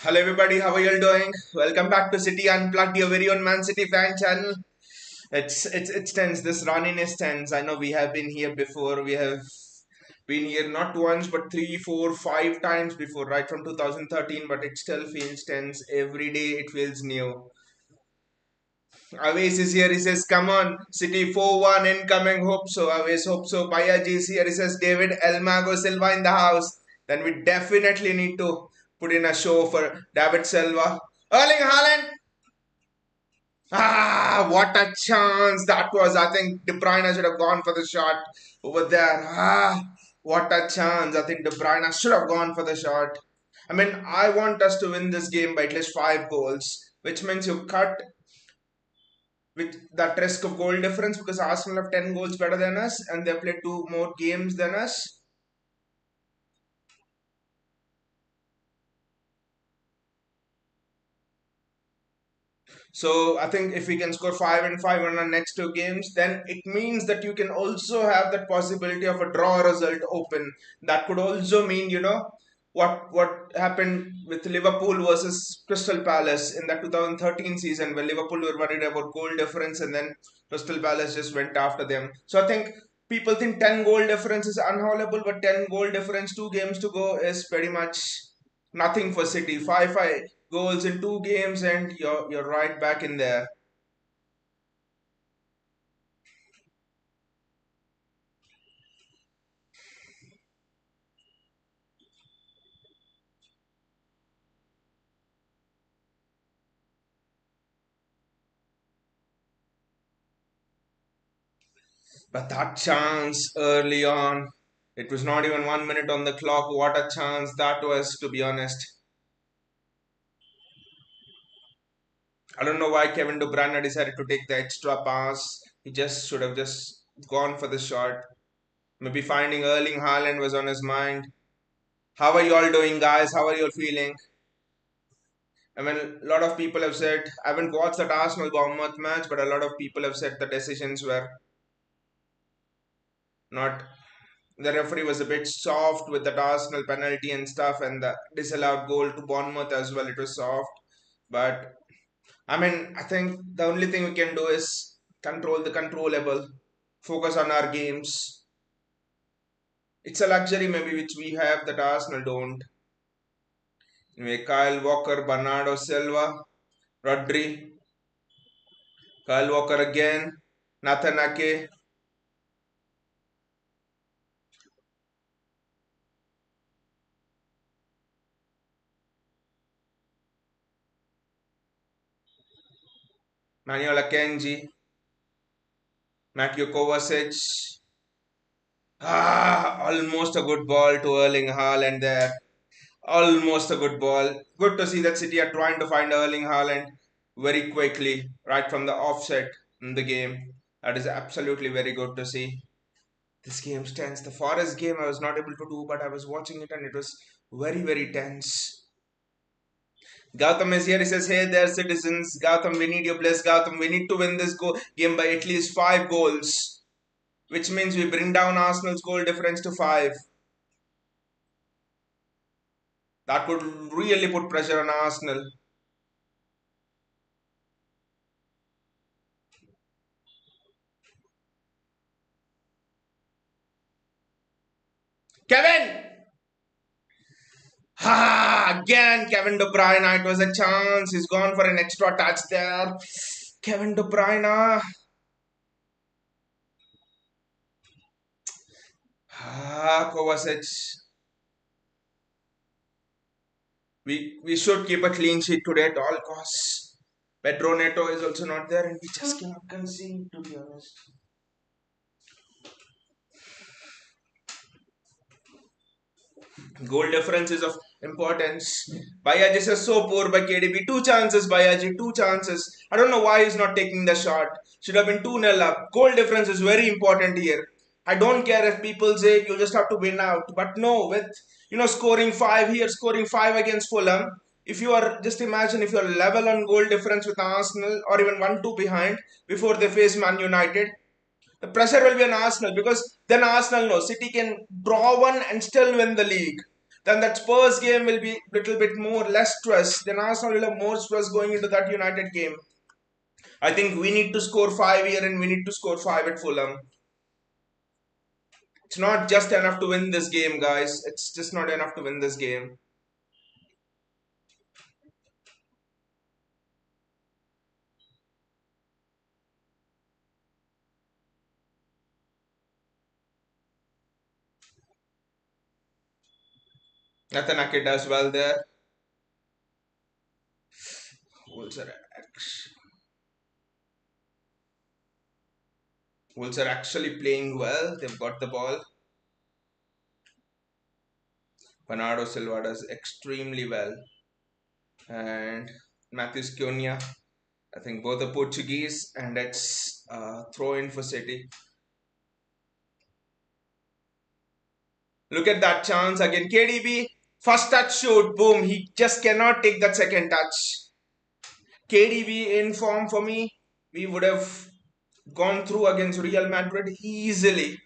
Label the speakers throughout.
Speaker 1: Hello everybody, how are you all doing? Welcome back to City Unplugged, your very own Man City fan channel. It's tense. This running is tense. I know we have been here before. We have been here not once but three, four, five times before, right from 2013. But it still feels tense. Every day it feels new. Aves is here. He says, "Come on, City 4-1 incoming. Hope so. Aves hope so." Payaji is here. He says, "David Elmago Silva in the house." Then we definitely need to put in a show for David Silva. Erling Haaland. What a chance that was. I think De Bruyne should have gone for the shot over there. What a chance. I think De Bruyne should have gone for the shot. I mean, I want us to win this game by at least 5 goals, which means you cut with that risk of goal difference because Arsenal have 10 goals better than us and they played two more games than us. So I think if we can score 5-5 on our next 2 games, then it means that you can also have that possibility of a draw result open. That could also mean, what happened with Liverpool versus Crystal Palace in that 2013 season where Liverpool were worried about goal difference and then Crystal Palace just went after them. So I think people think 10 goal difference is unholdable, but 10 goal difference, 2 games to go is pretty much nothing for City. 5 goals in 2 games and you're right back in there. But that chance early on, it was not even 1 minute on the clock. What a chance that was, to be honest. I don't know why Kevin De Bruyne decided to take the extra pass. He just should have just gone for the shot. Maybe finding Erling Haaland was on his mind. How are you all doing, guys? How are you all feeling? I mean, a lot of people have said, I haven't watched that Arsenal Bournemouth match, but a lot of people have said the decisions were not. The referee was a bit soft with that Arsenal penalty and stuff, and the disallowed goal to Bournemouth as well. It was soft, but I mean, I think the only thing we can do is control the controllable, focus on our games. It's a luxury maybe which we have that Arsenal don't. Anyway, Kyle Walker, Bernardo Silva, Rodri, Kyle Walker again, Nathan Ake, Manuel Akanji, Matthew Kovacic. Almost a good ball to Erling Haaland there. Almost a good ball. Good to see that City are trying to find Erling Haaland very quickly, right from the offset in the game. That is absolutely very good to see. This game tense. The Forest game I was not able to do, but I was watching it and it was very, very tense. Gautam is here. He says, "Hey there, citizens. Gautam, we need your bless. Gautam, we need to win this game by at least 5 goals, which means we bring down Arsenal's goal difference to 5. That would really put pressure on Arsenal." Kevin! Again, Kevin De Bruyne. It was a chance. He's gone for an extra touch there. Kevin De Bruyne. Kovacic. We should keep a clean sheet today at all costs. Pedro Neto is also not there, and we just cannot concede, to be honest. Goal difference is of importance. Bayaji is so poor by KDB. 2 chances, Bayaji, 2 chances. I don't know why he's not taking the shot. Should have been 2-0 up. Goal difference is very important here. I don't care if people say you just have to win out. But no, with scoring 5 here, scoring 5 against Fulham. If you are just imagine if you're level on goal difference with Arsenal or even 1-2 behind before they face Man United, the pressure will be on Arsenal because then Arsenal knows City can draw one and still win the league. then that Spurs game will be little bit more less stress. Then Arsenal will have more stress going into that United game. I think we need to score 5 here and we need to score 5 at Fulham. It's not just enough to win this game, guys. It's just not enough to win this game. Natanake does well there. Wolves are actually playing well. They've got the ball. Bernardo Silva does extremely well. And Matheus Cunha, I think both are Portuguese, and it's throw in for City. Look at that chance again. KDB, first touch shoot, boom. He just cannot take that second touch. KDB in form for me. We would have gone through against Real Madrid easily.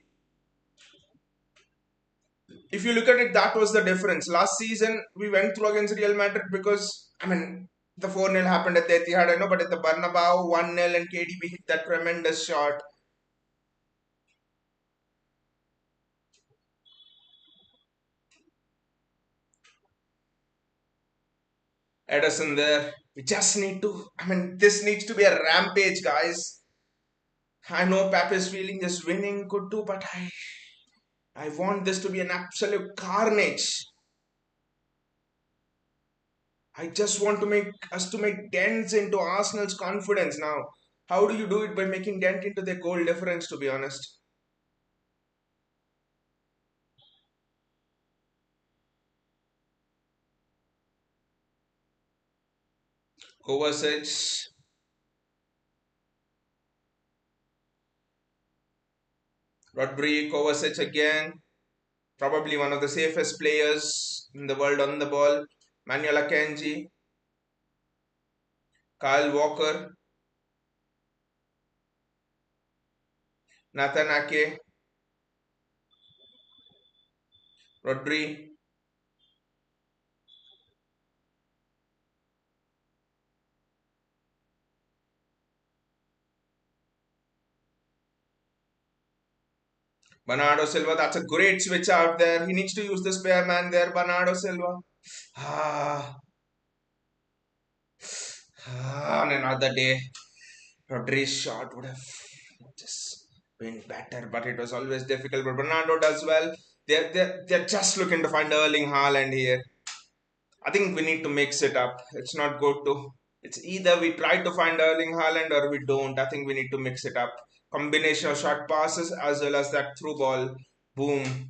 Speaker 1: If you look at it, that was the difference. Last season, we went through against Real Madrid because, I mean, the 4-0 happened at the Etihad, I know, but at the Bernabeu, 1-0 and KDB hit that tremendous shot. Edison there. We just need to, I mean, this needs to be a rampage, guys. I know Pep is feeling this winning could do, but I want this to be an absolute carnage. I just want to make us to make dents into Arsenal's confidence now. How do you do it? By making dent into their goal difference, to be honest. Kovacic. Rodri, Kovacic again. Probably one of the safest players in the world on the ball. Manuel Akanji. Kyle Walker. Nathan Ake. Rodri. Bernardo Silva, that's a great switch out there. He needs to use the spare man there, Bernardo Silva. On another day, Rodri's shot would have just been better, but it was always difficult. But Bernardo does well. They're just looking to find Erling Haaland here. I think we need to mix it up. It's not good to. It's either we try to find Erling Haaland or we don't. I think we need to mix it up. Combination of short passes as well as that through ball. Boom.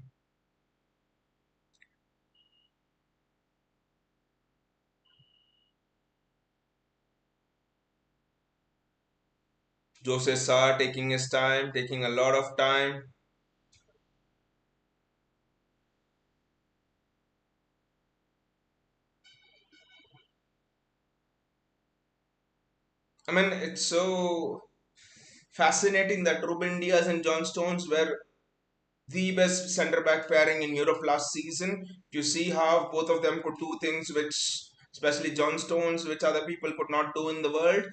Speaker 1: Jose Sa taking his time, taking a lot of time. I mean, it's so fascinating that Ruben Diaz and John Stones were the best centre back pairing in Europe last season. You see how both of them could do things which, especially John Stones, which other people could not do in the world.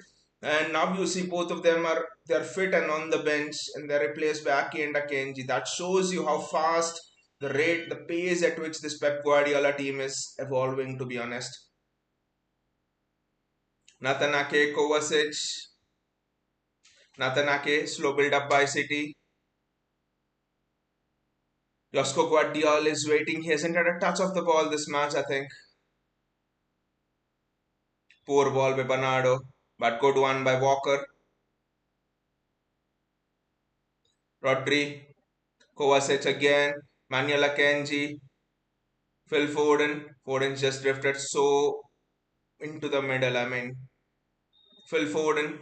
Speaker 1: And now you see both of them are they're fit and on the bench, and they're replaced by Ake and Akenji. That shows you how fast the rate, the pace at which this Pep Guardiola team is evolving. To be honest, Nathan Ake, Kovacic, Nathan Ake, slow build up by City. Josko Guardiola is waiting. He hasn't had a touch of the ball this match, I think. Poor ball by Bernardo, but good one by Walker. Rodri, Kovacic again, Manuel Akanji, Phil Foden. Foden just drifted so into the middle. I mean, Phil Foden.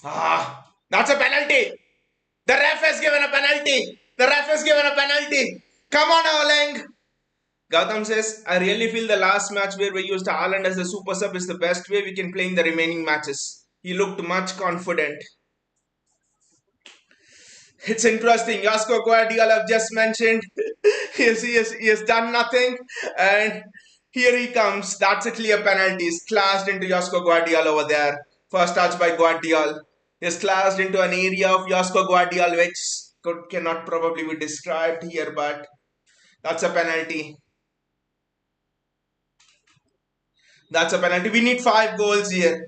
Speaker 1: That's a penalty. The ref has given a penalty. The ref has given a penalty. Come on, Erling. Gautam says, I really feel the last match where we used Haaland as a super sub is the best way we can play in the remaining matches. He looked much confident. It's interesting. Josko Guardiola I've just mentioned. He has done nothing. And here he comes. That's a clear penalty. He's clashed into Josko Guardiola over there. First touch by Guardiola. He's clashed into an area of Josko Guardiola which cannot probably be described here, but that's a penalty. That's a penalty. We need 5 goals here.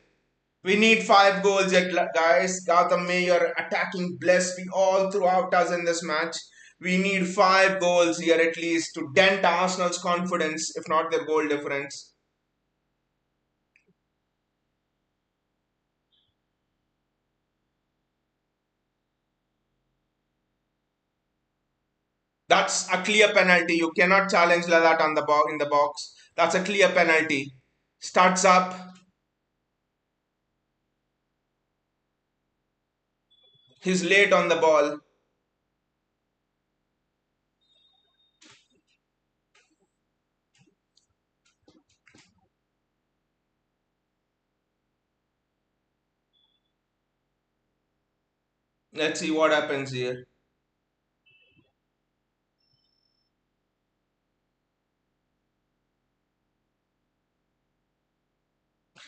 Speaker 1: We need 5 goals here, guys. Gotham Mayor attacking blessed all throughout us in this match. We need 5 goals here at least to dent Arsenal's confidence, if not their goal difference. That's a clear penalty. You cannot challenge that on the in the box. That's a clear penalty. Starts up. He's late on the ball. Let's see what happens here.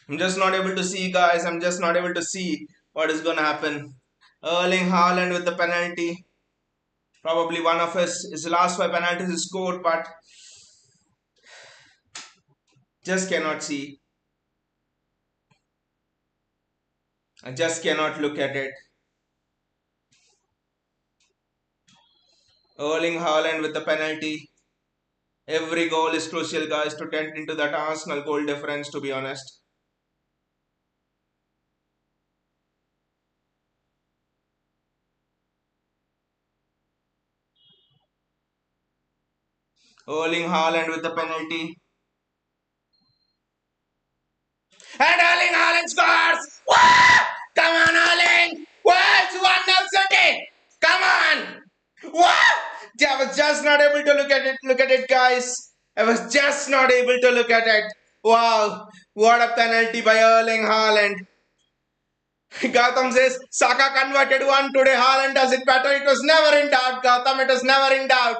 Speaker 1: I'm just not able to see, guys. I'm just not able to see what is going to happen. Erling Haaland with the penalty. Probably one of his last 5 penalties he scored, but just cannot see. I just cannot look at it. Erling Haaland with the penalty. Every goal is crucial, guys, to dent into that Arsenal goal difference, to be honest. Erling Haaland with the penalty. And Erling Haaland scores! Wow! Come on, Erling! Wow, it's 1-0 City! Come on! Wow! I was just not able to look at it. Look at it, guys. I was just not able to look at it. Wow! What a penalty by Erling Haaland. Gautam says, Saka converted one today. Haaland does it better. It was never in doubt, Gautam. It was never in doubt.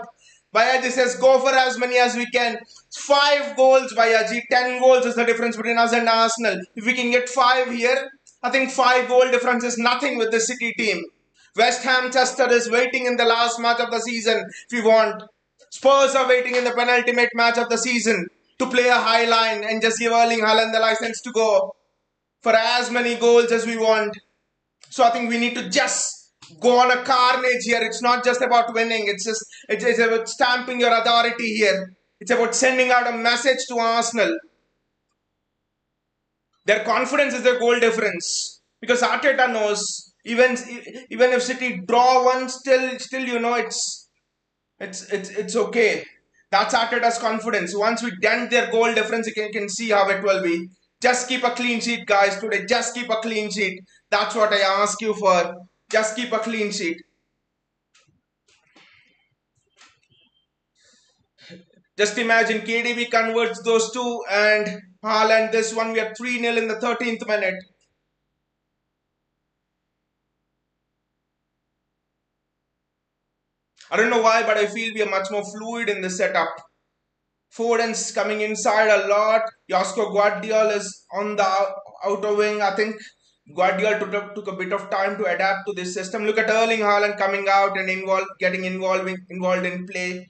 Speaker 1: Bayaji says, go for as many as we can. 5 goals, Bayaji. 10 goals is the difference between us and Arsenal. If we can get 5 here, I think 5 goal difference is nothing with the City team. West Ham Chester is waiting in the last match of the season if you want. Spurs are waiting in the penultimate match of the season to play a high line and just give Erling Haaland the license to go for as many goals as we want. So I think we need to just go on a carnage here. It's not just about winning. It's about stamping your authority here. It's about sending out a message to Arsenal. Their confidence is their goal difference. Because Arteta knows even if City draw one, still it's okay. That's Arteta's confidence. Once we dent their goal difference, you can see how it will be. Just keep a clean sheet, guys, today. Just keep a clean sheet. That's what I ask you for. Just keep a clean sheet. Just imagine KDB converts those two and Haaland this one. We are 3-0 in the 13th minute. I don't know why, but I feel we are much more fluid in the setup. Foden's coming inside a lot. Josko Guardiola is on the outer wing. I think Guardiola took a bit of time to adapt to this system. Look at Erling Haaland coming out and getting involved in play.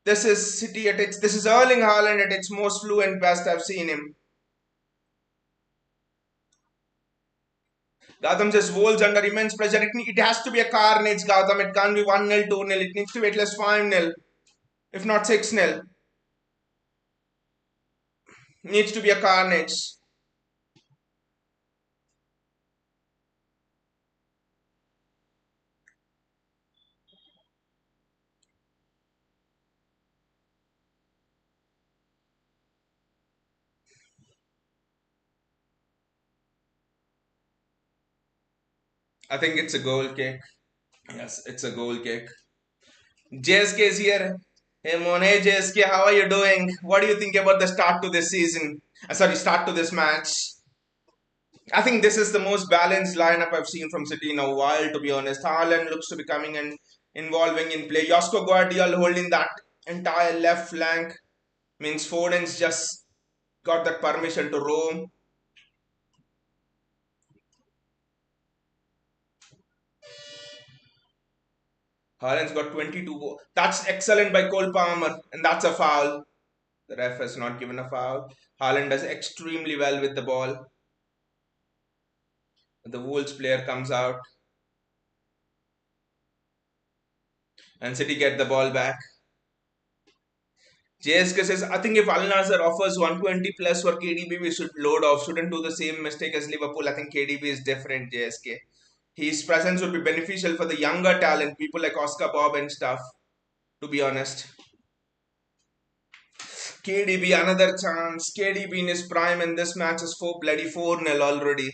Speaker 1: This is City at its. This is Erling Haaland at its most fluent best I've seen him. Gautam says Wolves under immense pressure. It has to be a carnage, Gautam. It can't be 1-0, 2-0. It needs to be at least 5-0, if not 6-0. Needs to be a carnage. I think it's a goal kick. Yes, it's a goal kick. JSK is here. Hey Mon, hey JSK, how are you doing? What do you think about the start to this season? Sorry, start to this match. I think this is the most balanced lineup I've seen from City in a while, to be honest. Haaland looks to be coming and involving in play. Josko Guardiola holding that entire left flank means Foden's just got that permission to roam. Haaland's got 22. That's excellent by Cole Palmer, and that's a foul. The ref has not given a foul. Haaland does extremely well with the ball. The Wolves player comes out, and City get the ball back. JSK says, I think if Al Nassr offers 120 plus for KDB, we should load off. Shouldn't do the same mistake as Liverpool. I think KDB is different, JSK. His presence would be beneficial for the younger talent, people like Oscar Bob and stuff, to be honest. KDB, another chance. KDB in his prime, and this match is 4-0 already.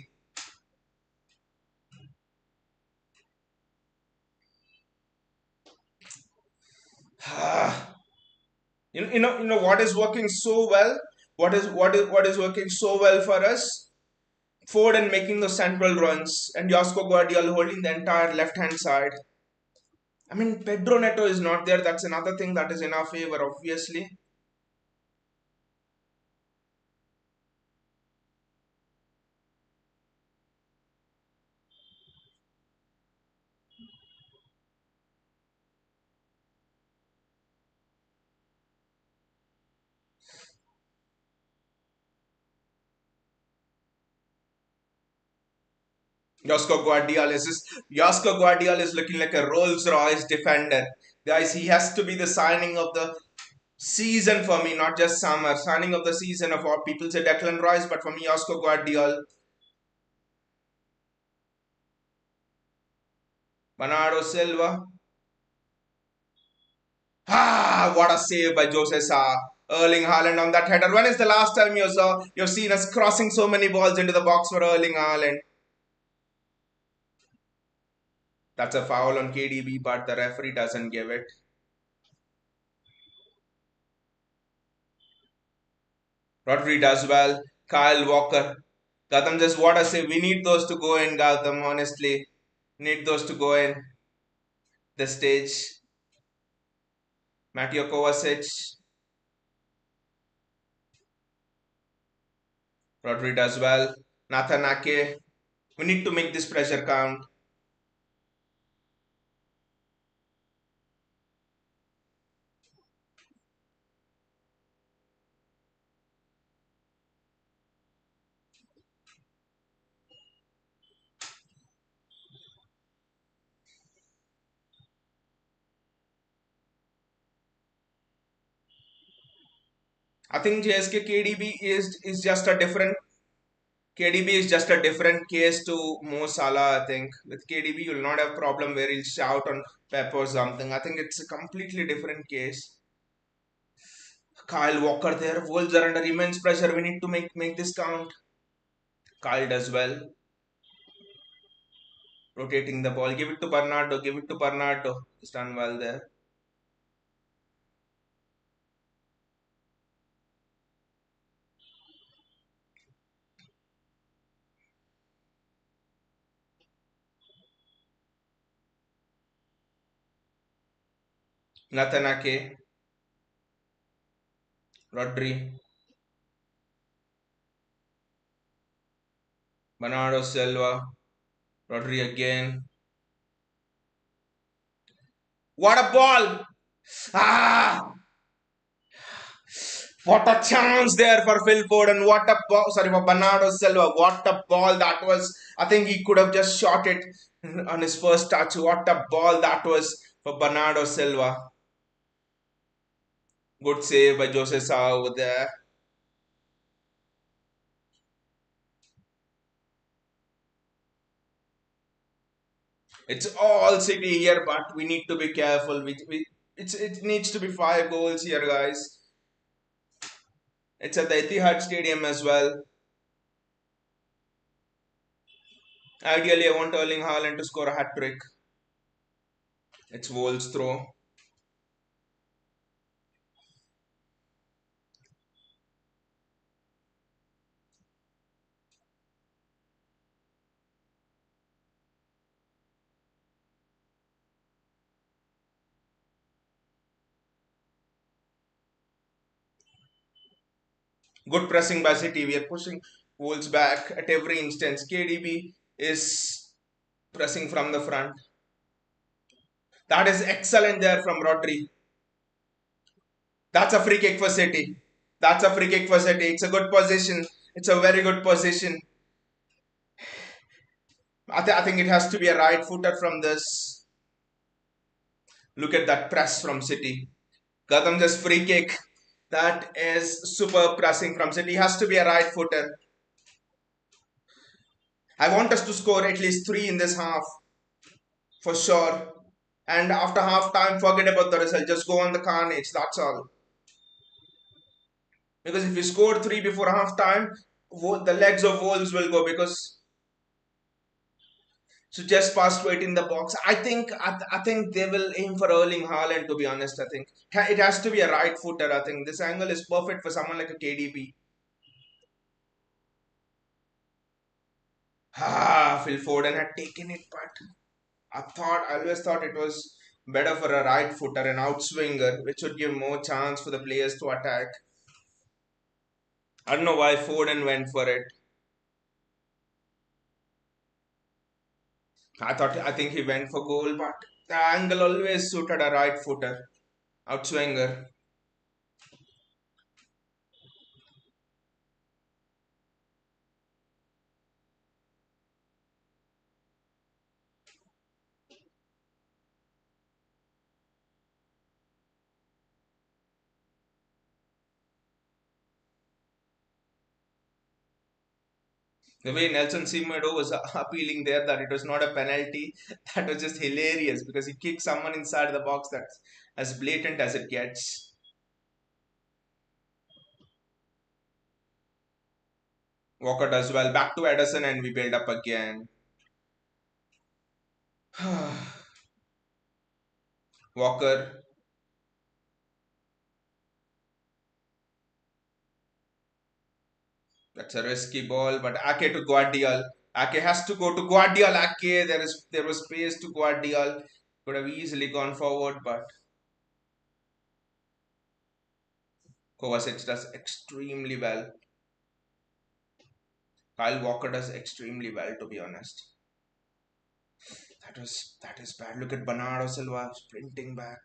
Speaker 1: You know what is working so well? What is working so well for us? Foden making the central runs and Josko Guardiola holding the entire left hand side. I mean, Pedro Neto is not there. That's another thing that is in our favor, obviously. Josko Guardiola is looking like a Rolls Royce defender. Guys, he has to be the signing of the season for me, not just summer. Signing of the season of what people say Declan Rice, but for me, Josko Guardiola. Bernardo Silva. Ah, what a save by Jose Sa. Erling Haaland on that header. When is the last time you've seen us crossing so many balls into the box for Erling Haaland? That's a foul on KDB, but the referee doesn't give it. Rodri does well. Kyle Walker. Gautam, just what I say. We need those to go in, Gautam, honestly. Need those to go in the stage. Mateo Kovacic. Rodri does well. Nathan Ake. We need to make this pressure count. I think JSK KDB is just a different KDB is just a different case to Mo Salah. I think with KDB you'll not have problem where he'll shout on Pep or something. I think it's a completely different case. Kyle Walker there. Wolves are under immense pressure. We need to make this count. Kyle does well, rotating the ball. Give it to Bernardo. Give it to Bernardo. He's done well there. Nathan Ake, Rodri, Bernardo Silva, Rodri again. What a ball! Ah! What a chance there for Phil Foden. What a ball. Sorry, for Bernardo Silva. What a ball that was. I think he could have just shot it on his first touch. What a ball that was for Bernardo Silva. Good save by Jose Sa over there. It's all City here, but we need to be careful. It needs to be 5 goals here, guys. It's at the Etihad Stadium as well. Ideally, I want Erling Haaland to score a hat trick. It's Wolves throw. Good pressing by City. We are pushing Wolves back at every instance. KDB is pressing from the front. That is excellent there from Rodri. That's a free kick for City. That's a free kick for City. It's a good position. It's a very good position. I think it has to be a right footer from this. Look at that press from City. Gotham just free kick. That is super pressing from City. Has to be a right footer. I want us to score at least 3 in this half for sure. And after half time, forget about the result. Just go on the carnage. That's all. Because if we score 3 before half time, the legs of Wolves will go because so just past weight in the box. I think they will aim for Erling Haaland. To be honest, I think it has to be a right footer. I think this angle is perfect for someone like a KDB. Phil Foden had taken it, but I always thought it was better for a right footer, an outswinger, which would give more chance for the players to attack. I don't know why Foden went for it. I think he went for goal, but the angle always suited a right footer, outswinger. The way Nelson Semedo was appealing there that it was not a penalty, that was just hilarious because he kicked someone inside the box that's as blatant as it gets. Walker does well. Back to Edison and we build up again. Walker, that's a risky ball, but Ake to Guardiol. Ake has to go to Guardiol. Ake, there was space to Guardiol. Could have easily gone forward, but Kovacic does extremely well. Kyle Walker does extremely well, to be honest. That is bad. Look at Bernardo Silva sprinting back.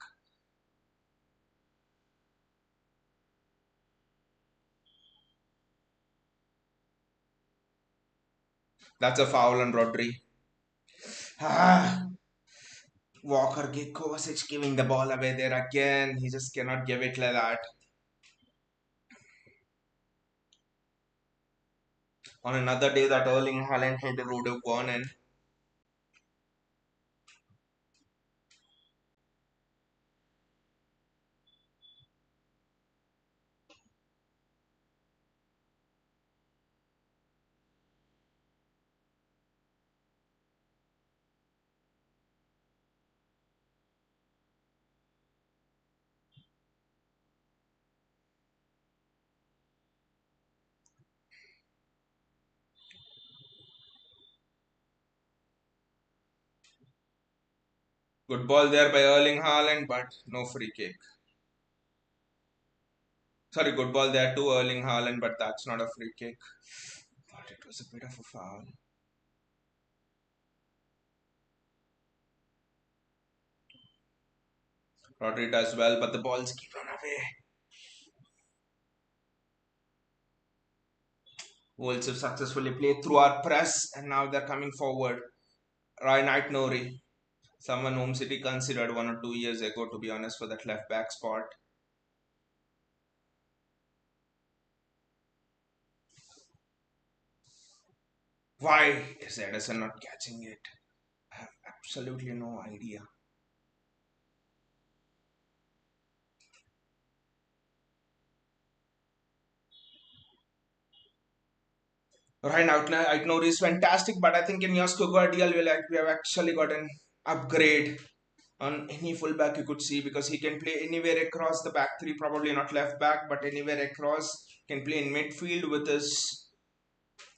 Speaker 1: That's a foul on Rodri. Ah, Kovacic giving the ball away there again. He just cannot give it like that. On another day, that Erling Haaland header would have gone in. Good ball there by Erling Haaland, but no free kick. Sorry, good ball there to Erling Haaland, but that's not a free kick. Thought it was a bit of a foul. Rodri does well, but the ball's given away. Wolves have successfully played through our press, and now they're coming forward. Ryan Nori, someone whom City considered 1 or 2 years ago, to be honest, for that left back spot. Why is Edison not catching it? I have absolutely no idea. Right now, Ignore is fantastic, but I think in Josko Guardiola, we have actually got an upgrade on any fullback you could see because he can play anywhere across the back three, probably not left back, but anywhere across. Can play in midfield with us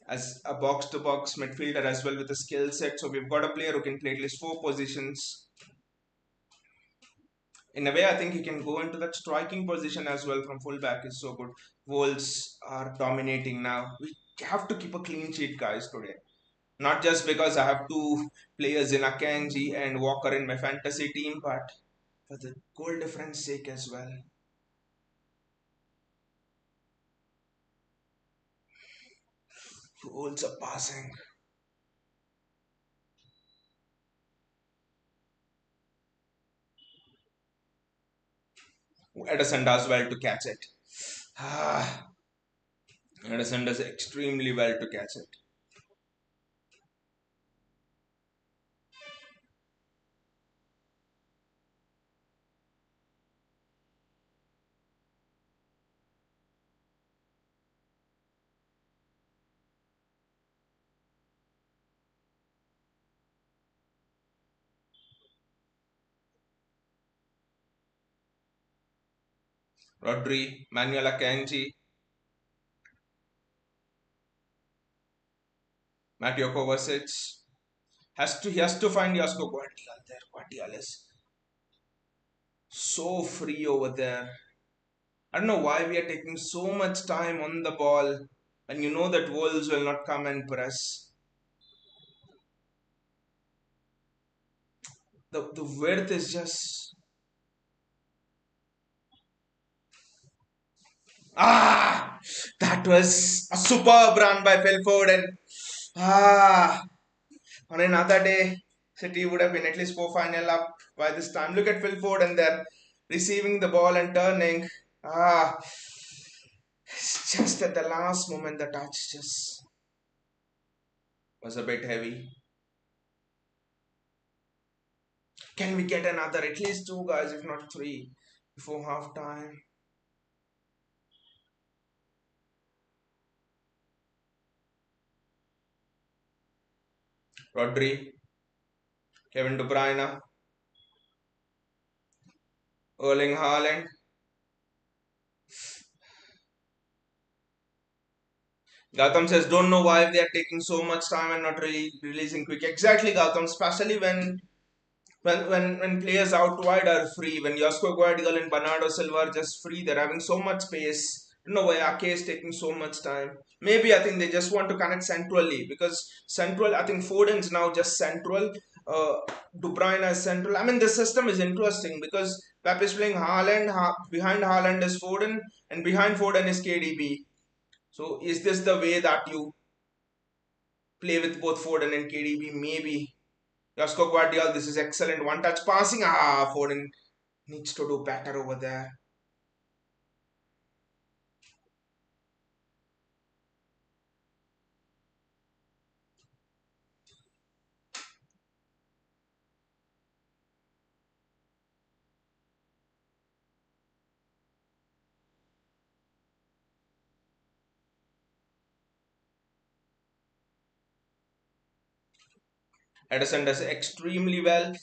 Speaker 1: as a box to box midfielder as well with a skill set. So we've got a player who can play at least 4 positions. In a way, I think he can go into that striking position as well from fullback. Is so good. Wolves are dominating now. We have to keep a clean sheet, guys, today. Not just because I have two players in Akanji and Walker in my fantasy team, but for the goal difference sake as well. Wolves are passing. Edison does well to catch it. Ah, Edison does extremely well to catch it. Rodri, Manuel Akanji, Mateo Kovacic he has to find Jasko Guardiola there. Guardiola is so free over there. I don't know why we are taking so much time on the ball and you know that Wolves will not come and press. The width is just that was a superb run by Phil Foden. Ah, on another day, City would have been at least 4-5 up by this time. Look at Phil Foden there, receiving the ball and turning. Ah, it's just at the last moment, the touch just was a bit heavy. Can we get another, at least two guys, if not three, before half time? Rodri, Kevin De Bruyne, Erling Haaland. Gautam says, don't know why they are taking so much time and not really releasing quick. Exactly, Gautam, especially when players out wide are free, when Josko Guardiola and Bernardo Silva are just free, they're having so much space. I don't know why Ake is taking so much time. Maybe I think they just want to connect centrally because central, I think Foden's now just central. Uh, De Bruyne is central. I mean, the system is interesting because Pep is playing Haaland, behind Haaland is Foden, and behind Foden is KDB. So is this the way that you play with both Foden and KDB? Maybe. Josko Guardiola, this is excellent. One touch passing. Foden needs to do better over there. Edison does extremely well.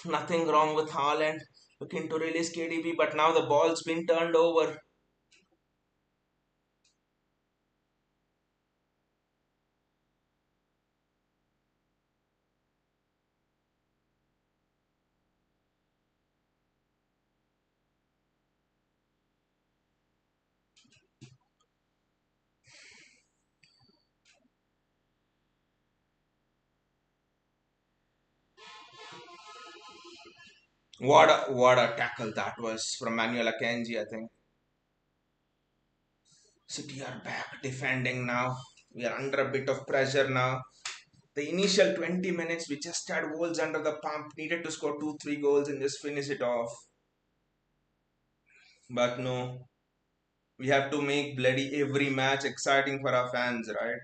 Speaker 1: Nothing wrong with Haaland. Looking to release KDB, but now the ball's been turned over. What a tackle that was from Manuel Akanji, I think. City are back defending now. We are under a bit of pressure now. The initial 20 minutes, we just had Wolves under the pump, needed to score 2-3 goals and just finish it off. But no, we have to make bloody every match exciting for our fans, right?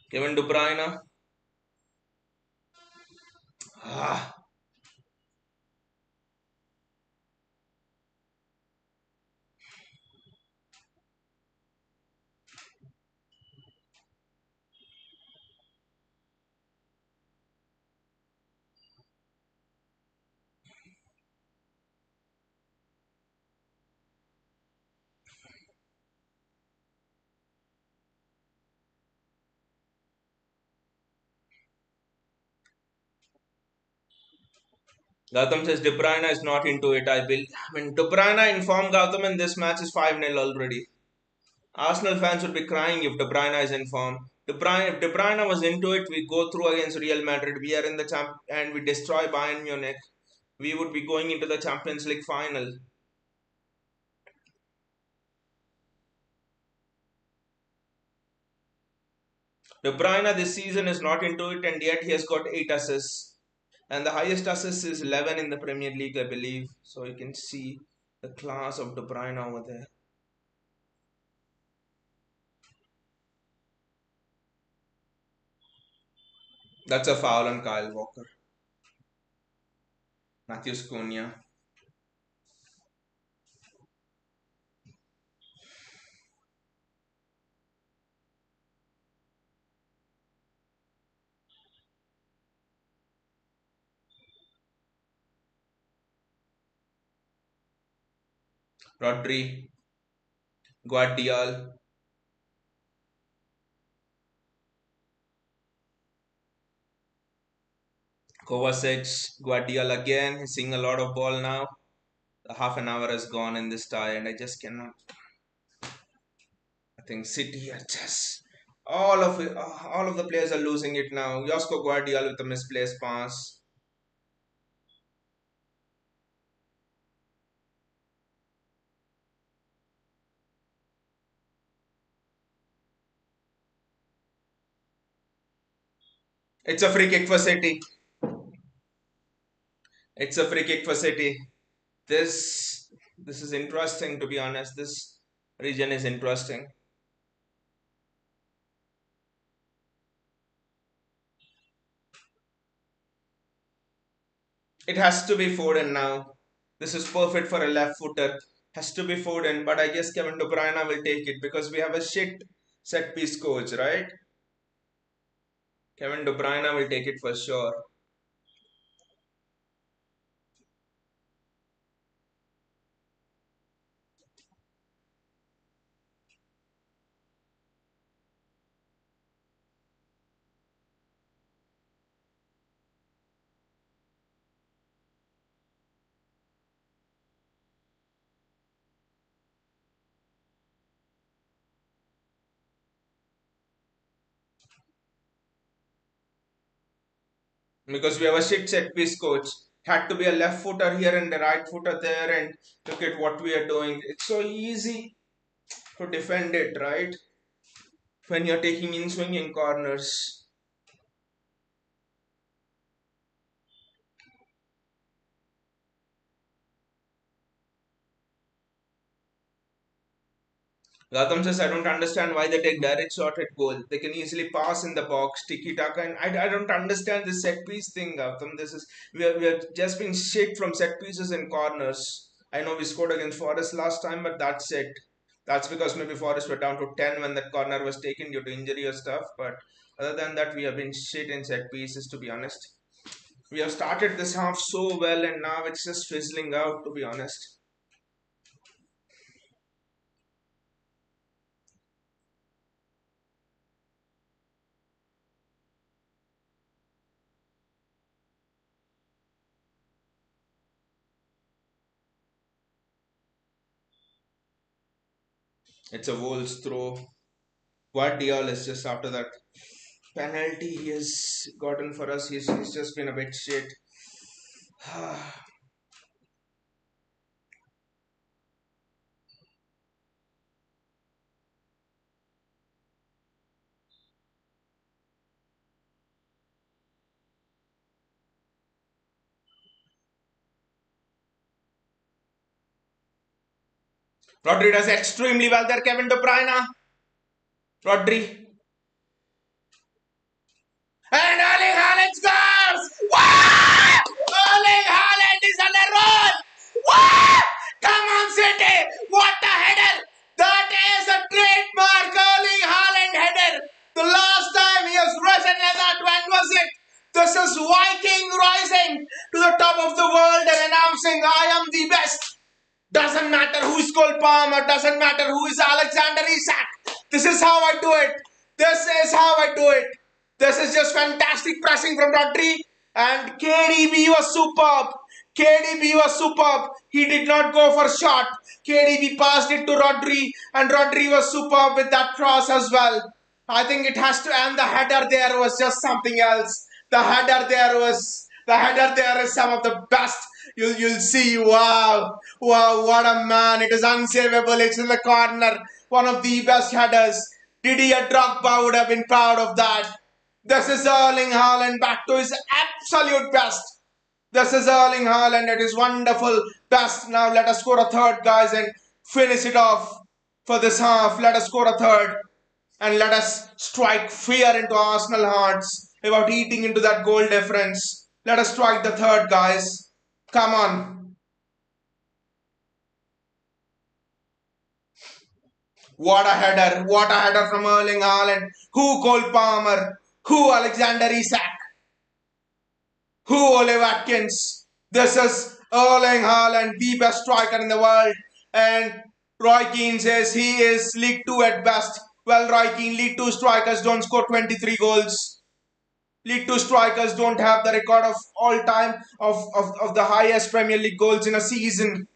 Speaker 1: Kevin De Bruyne, Ah, Gautam says De Bruyne is not into it. I mean, De Bruyne informed Gautam and this match is 5-0 already. Arsenal fans would be crying if De Bruyne is in form. If De Bruyne was into it, we go through against Real Madrid. We are in the champ and we destroy Bayern Munich. We would be going into the Champions League final. De Bruyne this season is not into it, and yet he has got 8 assists, and the highest assist is 11 in the Premier League, I believe. So you can see the class of De Bruyne over there. That's a foul on Kyle Walker. Matthew Cunha. Rodri. Guardiol. Kovacic. Guardiol again. He's seeing a lot of ball now. The half an hour has gone in this tie, and I just cannot. I think City are just all of the players are losing it now. Josko Guardiol with a misplaced pass. It's a free kick for City. It's a free kick for City. This is interesting, to be honest. This region is interesting. It has to be Foden now. This is perfect for a left footer. Has to be Foden, but I guess Kevin De Bruyne will take it because we have a shit set piece coach, right? Kevin De Bruyne will take it for sure. Because we have a shit set piece coach. Had to be a left footer here and a right footer there, and look at what we are doing. It's so easy to defend it, right? When you're taking in swinging corners. Gautam says, I don't understand why they take direct shot at goal. They can easily pass in the box, tiki taka, and I don't understand this set piece thing, Gautam. We have just been shit from set pieces and corners. I know we scored against Forest last time, but that's it. That's because maybe Forest were down to 10 when that corner was taken due to injury or stuff. But other than that, we have been shit in set pieces, to be honest. We have started this half so well, and now it's just fizzling out, to be honest. It's a Wolves throw. Guardiola is just after that penalty he has gotten for us. He's just been a bit shit. Rodri does extremely well there. Kevin De Bruyne. Rodri. And Erling Haaland scores! Wow! of the world and announcing I am the best. Doesn't matter who is Cole Palmer, doesn't matter who is Alexander Isak. This is how I do it. This is how I do it. This is just fantastic pressing from Rodri. And KDB was superb. KDB was superb. He did not go for shot. KDB passed it to Rodri, and Rodri was superb with that cross as well. I think it has to, and the header there was just something else. The header there is some of the best. You'll see. Wow, wow, what a man! It is unsavable. It's in the corner. One of the best headers. Didier Drogba would have been proud of that. This is Erling Haaland back to his absolute best. This is Erling Haaland at his wonderful best. Now let us score a third, guys, and finish it off for this half. Let us score a third and let us strike fear into Arsenal hearts about eating into that goal difference. Let us strike the third, guys. Come on. What a header. What a header from Erling Haaland. Who Cole Palmer? Who Alexander Isak? Who Ole Watkins? This is Erling Haaland, the best striker in the world. And Roy Keane says he is League 2 at best. Well, Roy Keane, League 2 strikers don't score 23 goals. League 2 strikers don't have the record of all time of the highest Premier League goals in a season.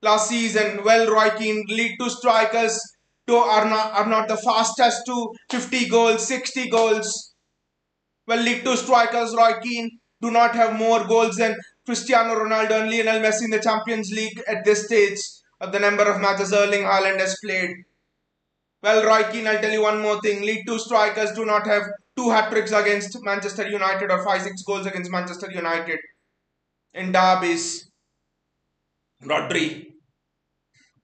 Speaker 1: Last season, well, Roy Keane, League 2 strikers are not the fastest to 50 goals, 60 goals. Well, League 2 strikers, Roy Keane, do not have more goals than Cristiano Ronaldo and Lionel Messi in the Champions League at this stage of the number of matches Erling Haaland has played. Well, Roy Keane, I'll tell you one more thing. League 2 strikers do not have 2 hat-tricks against Manchester United or 5-6 goals against Manchester United in derbies. Rodri.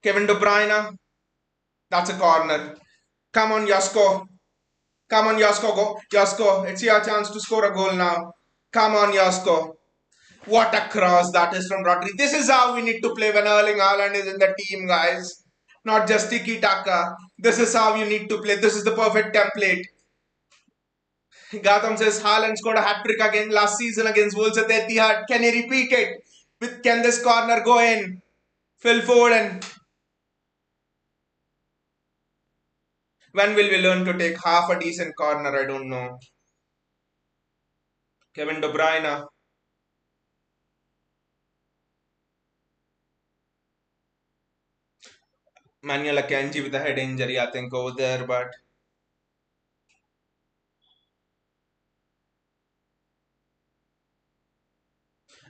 Speaker 1: Kevin De Bruyne. That's a corner. Come on, Josko. Come on, Josko. Go. Josko, it's your chance to score a goal now. Come on, Josko. What a cross that is from Rodri. This is how we need to play when Erling Haaland is in the team, guys. Not just tiki-taka. This is how you need to play. This is the perfect template. Gautam says Haaland scored a hat-trick again last season against Wolves at the Etihad. Can he repeat it? Can this corner go in? Phil Foden. When will we learn to take half a decent corner? I don't know. Kevin De Bruyne. Manuel Akanji with a head injury, I think, over there, but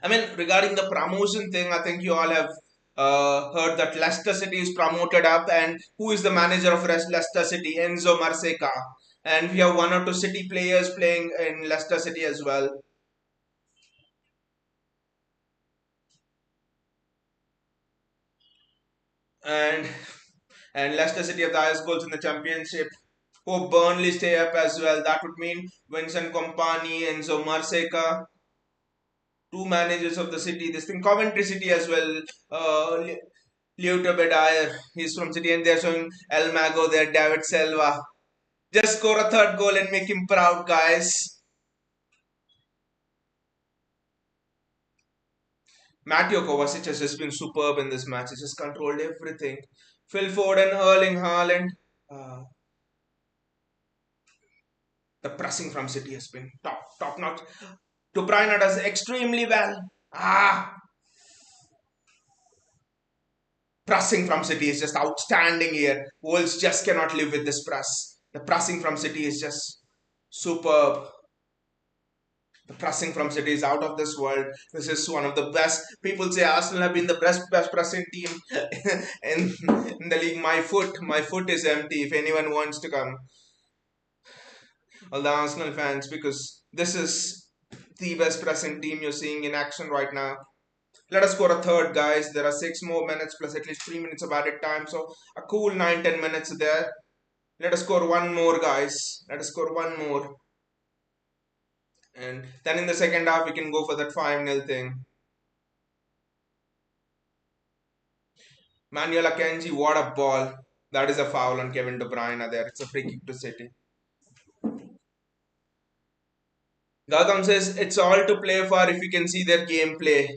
Speaker 1: I mean, regarding the promotion thing, I think you all have heard that Leicester City is promoted up, and who is the manager of Leicester City? Enzo Marseca. And we have 1 or 2 City players playing in Leicester City as well. And Leicester City have the highest goals in the championship. Hope Burnley stay up as well. That would mean Vincent Kompany, Enzo Marseca, 2 managers of the city. This thing, Coventry City as well. Leo Bedair, he's from City, and they're showing El Mago there, David Silva. Just score a third goal and make him proud, guys. Mateo Kovacic has just been superb in this match. He's just controlled everything. Phil Foden, Erling Haaland. The pressing from City has been top notch. De Bruyne does extremely well. Pressing from City is just outstanding here. Wolves just cannot live with this press. The pressing from City is just superb. The pressing from City is out of this world. This is one of the best. People say Arsenal have been the best pressing team in the league. My foot is empty if anyone wants to come. All the Arsenal fans, because this is the best pressing team you're seeing in action right now. Let us score a third, guys. There are 6 more minutes plus at least 3 minutes of added time. So a cool 9-10 minutes there. Let us score one more, guys. Let us score one more. And then in the second half, we can go for that 5-0 thing. Manuel Akanji, what a ball. That is a foul on Kevin De Bruyne there. It's a free kick to City. Gautam says it's all to play for if you can see their gameplay.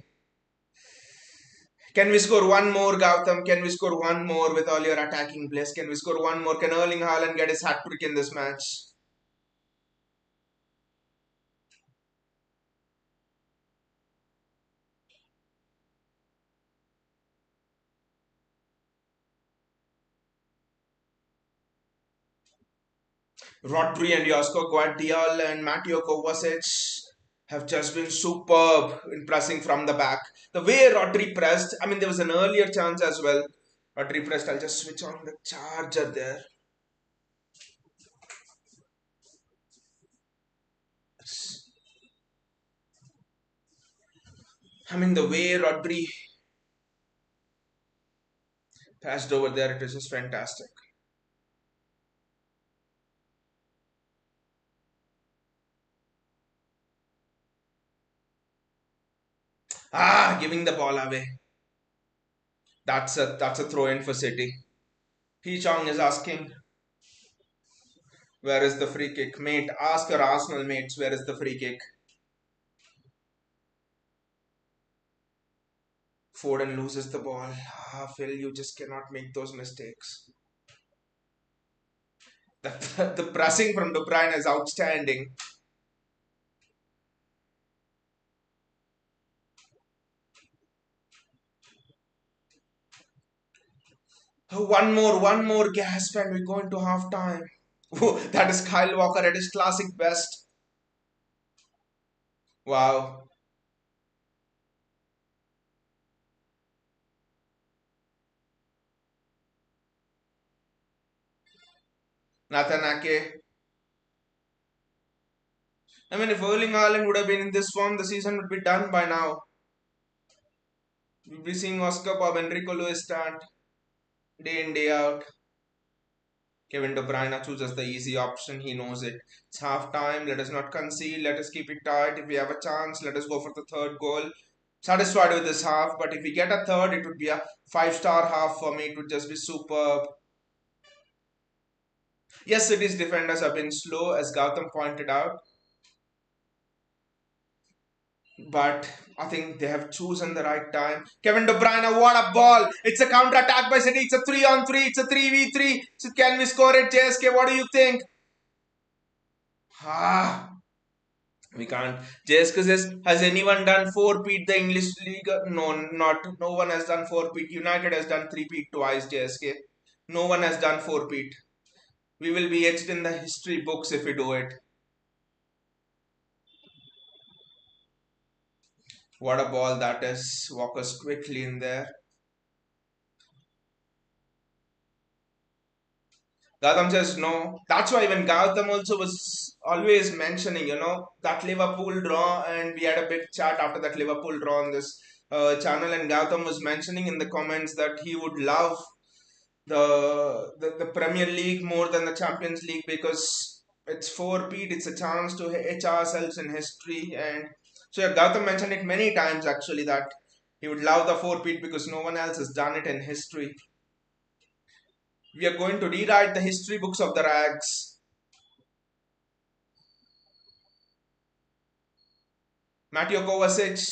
Speaker 1: Can we score one more, Gautam? Can we score one more with all your attacking plays? Can we score one more? Can Erling Haaland get his hat trick in this match? Rodri and Josko Guardiola and Mateo Kovacic have just been superb in pressing from the back. The way Rodri pressed, I mean, there was an earlier chance as well. Rodri pressed, I'll just switch on the charger there. I mean, the way Rodri passed over there, it was just fantastic. Giving the ball away. That's a throw in for City. Hee Chong is asking, where is the free kick? Mate, ask your Arsenal mates, where is the free kick? Foden loses the ball. Phil, you just cannot make those mistakes. The pressing from De Bruyne is outstanding. One more gasp and we go into half time. That is Kyle Walker at his classic best. Wow. Nathan Ake. I mean, if Erling Haaland would have been in this form, the season would be done by now. We'll be seeing Oscar Bob, Enrico Lewis start day in, day out. Kevin De Bruyne chooses the easy option. He knows it. It's half time. Let us not concede. Let us keep it tight. If we have a chance, let us go for the third goal. Satisfied with this half, but if we get a third, it would be a 5-star half for me. It would just be superb. Yes, City's defenders have been slow, as Gautam pointed out. But I think they have chosen the right time. Kevin De Bruyne, what a ball! It's a counter attack by City. It's a 3-on-3. It's a 3v3. So can we score it, JSK? What do you think? We can't. JSK says, has anyone done 4-peat the English league? No, not. No one has done 4-peat. United has done 3-peat twice, JSK. No one has done 4-peat. We will be etched in the history books if we do it. What a ball that is. Walker's quickly in there. Gautam says no. That's why even Gautam also was always mentioning, that Liverpool draw, and we had a big chat after that Liverpool draw on this channel, and Gautam was mentioning in the comments that he would love the Premier League more than the Champions League because it's 4-peat, it's a chance to etch ourselves in history. And so yeah, Gautam mentioned it many times actually that he would love the 4-peat because no one else has done it in history. We are going to rewrite the history books of the rags. Mateo Kovacic.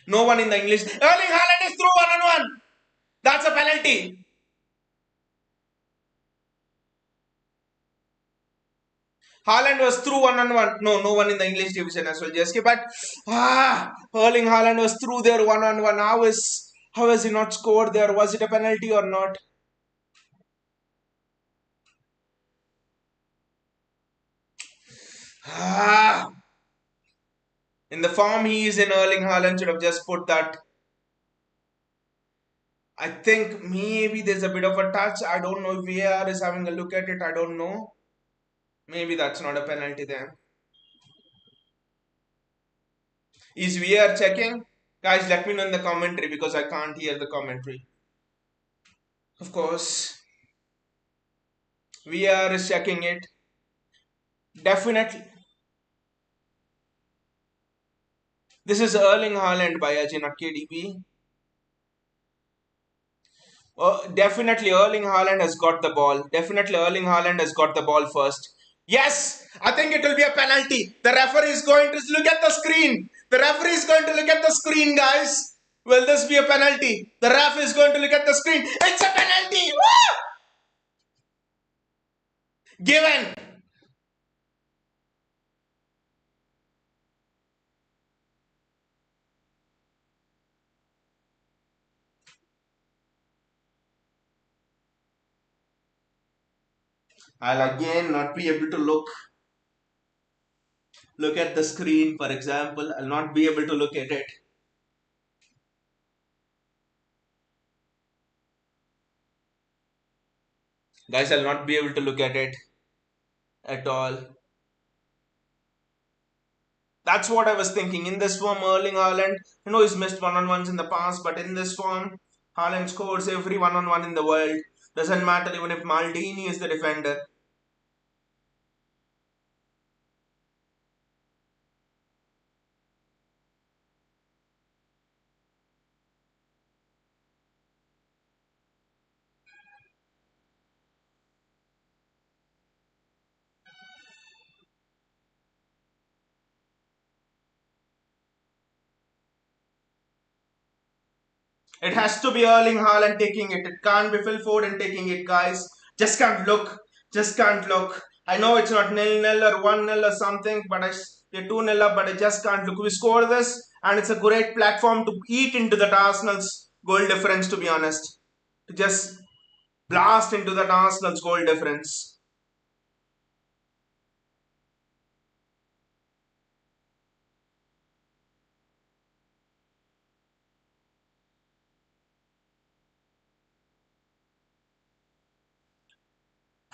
Speaker 1: No one in the English. Erling Haaland is through one-on-one. That's a penalty. Haaland was through one-on-one. No, no one in the English division as well, JSK. But Erling Haaland was through there one-on-one. How has he not scored there? Was it a penalty or not? In the form he is in, Erling Haaland should have just put that. I think maybe there's a bit of a touch. I don't know if VAR is having a look at it. I don't know. Maybe that's not a penalty then. Is VAR checking? Guys, let me know in the commentary because I can't hear the commentary. Of course. VAR is checking it. Definitely. This is Erling Haaland by Ajin at KDB. Definitely Erling Haaland has got the ball. Definitely Erling Haaland has got the ball first. Yes, I think it will be a penalty. The referee is going to look at the screen. The referee is going to look at the screen, guys. Will this be a penalty? The ref is going to look at the screen. It's a penalty. Woo! Given. I'll again not be able to look at the screen, for example. I'll not be able to look at it. Guys, I'll not be able to look at it at all. That's what I was thinking. In this form, Erling Haaland, he's missed one-on-ones in the past, but in this form, Haaland scores every one-on-one in the world. Doesn't matter even if Maldini is the defender. It has to be Erling Haaland taking it. It can't be Phil Foden taking it, guys. Just can't look. Just can't look. I know it's not nil-nil or 1-0 or something, but we're 2-0 up, but I just can't look. We score this, and it's a great platform to eat into that Arsenal's goal difference, to be honest. To just blast into that Arsenal's goal difference.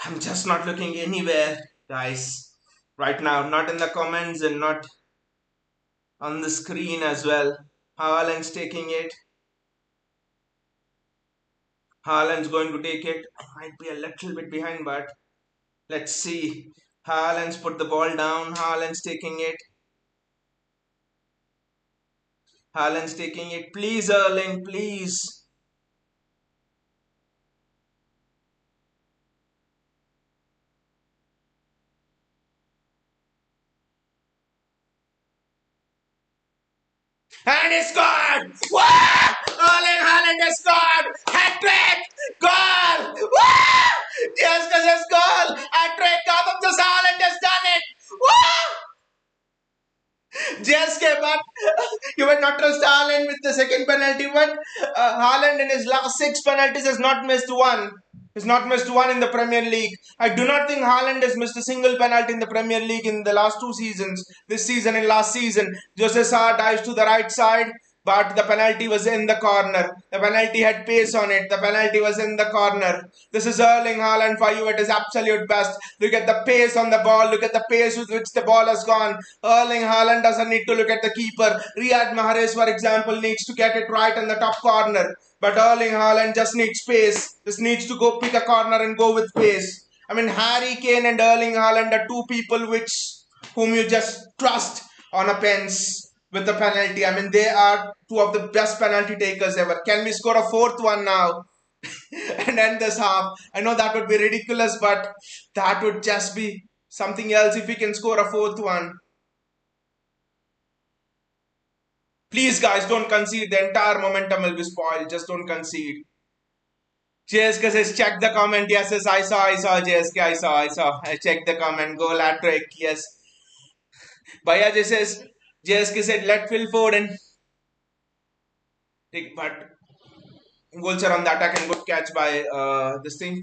Speaker 1: I'm just not looking anywhere, guys. Right now, not in the comments and not on the screen as well. Haaland's taking it. Haaland's going to take it. Might be a little bit behind, but let's see. Haaland's put the ball down. Haaland's taking it. Haaland's taking it. Please, Erling, please. And he scored! Wow! Erling Haaland has scored! Hat-trick! Goal! Wow! Yes, has goal! Hat-trick! Adam Haaland has done it! Wow! JSK, but you would not trust Haaland with the second penalty, but Haaland in his last six penalties has not missed one. He's not missed one in the Premier League. I do not think Haaland has missed a single penalty in the Premier League in the last two seasons. This season and last season. Jose Sa dives to the right side, but the penalty was in the corner. The penalty had pace on it. The penalty was in the corner. This is Erling Haaland for you at his absolute best. Look at the pace on the ball. Look at the pace with which the ball has gone. Erling Haaland doesn't need to look at the keeper. Riyad Mahrez, for example, needs to get it right in the top corner. But Erling Haaland just needs pace. Just needs to go pick a corner and go with pace. I mean, Harry Kane and Erling Haaland are two people whom you just trust on a pens with the penalty. I mean, they are two of the best penalty takers ever. Can we score a fourth one now and end this half? I know that would be ridiculous, but that would just be something else if we can score a fourth one. Please, guys, don't concede. The entire momentum will be spoiled. Just don't concede. JSK says, check the comment. Yes, yes, I saw, JSK, I saw. I checked the comment. Goal hat trick. Yes. Bhaiya just says, JSK said, let Phil Foden. But goals are on the attack and good catch by this thing.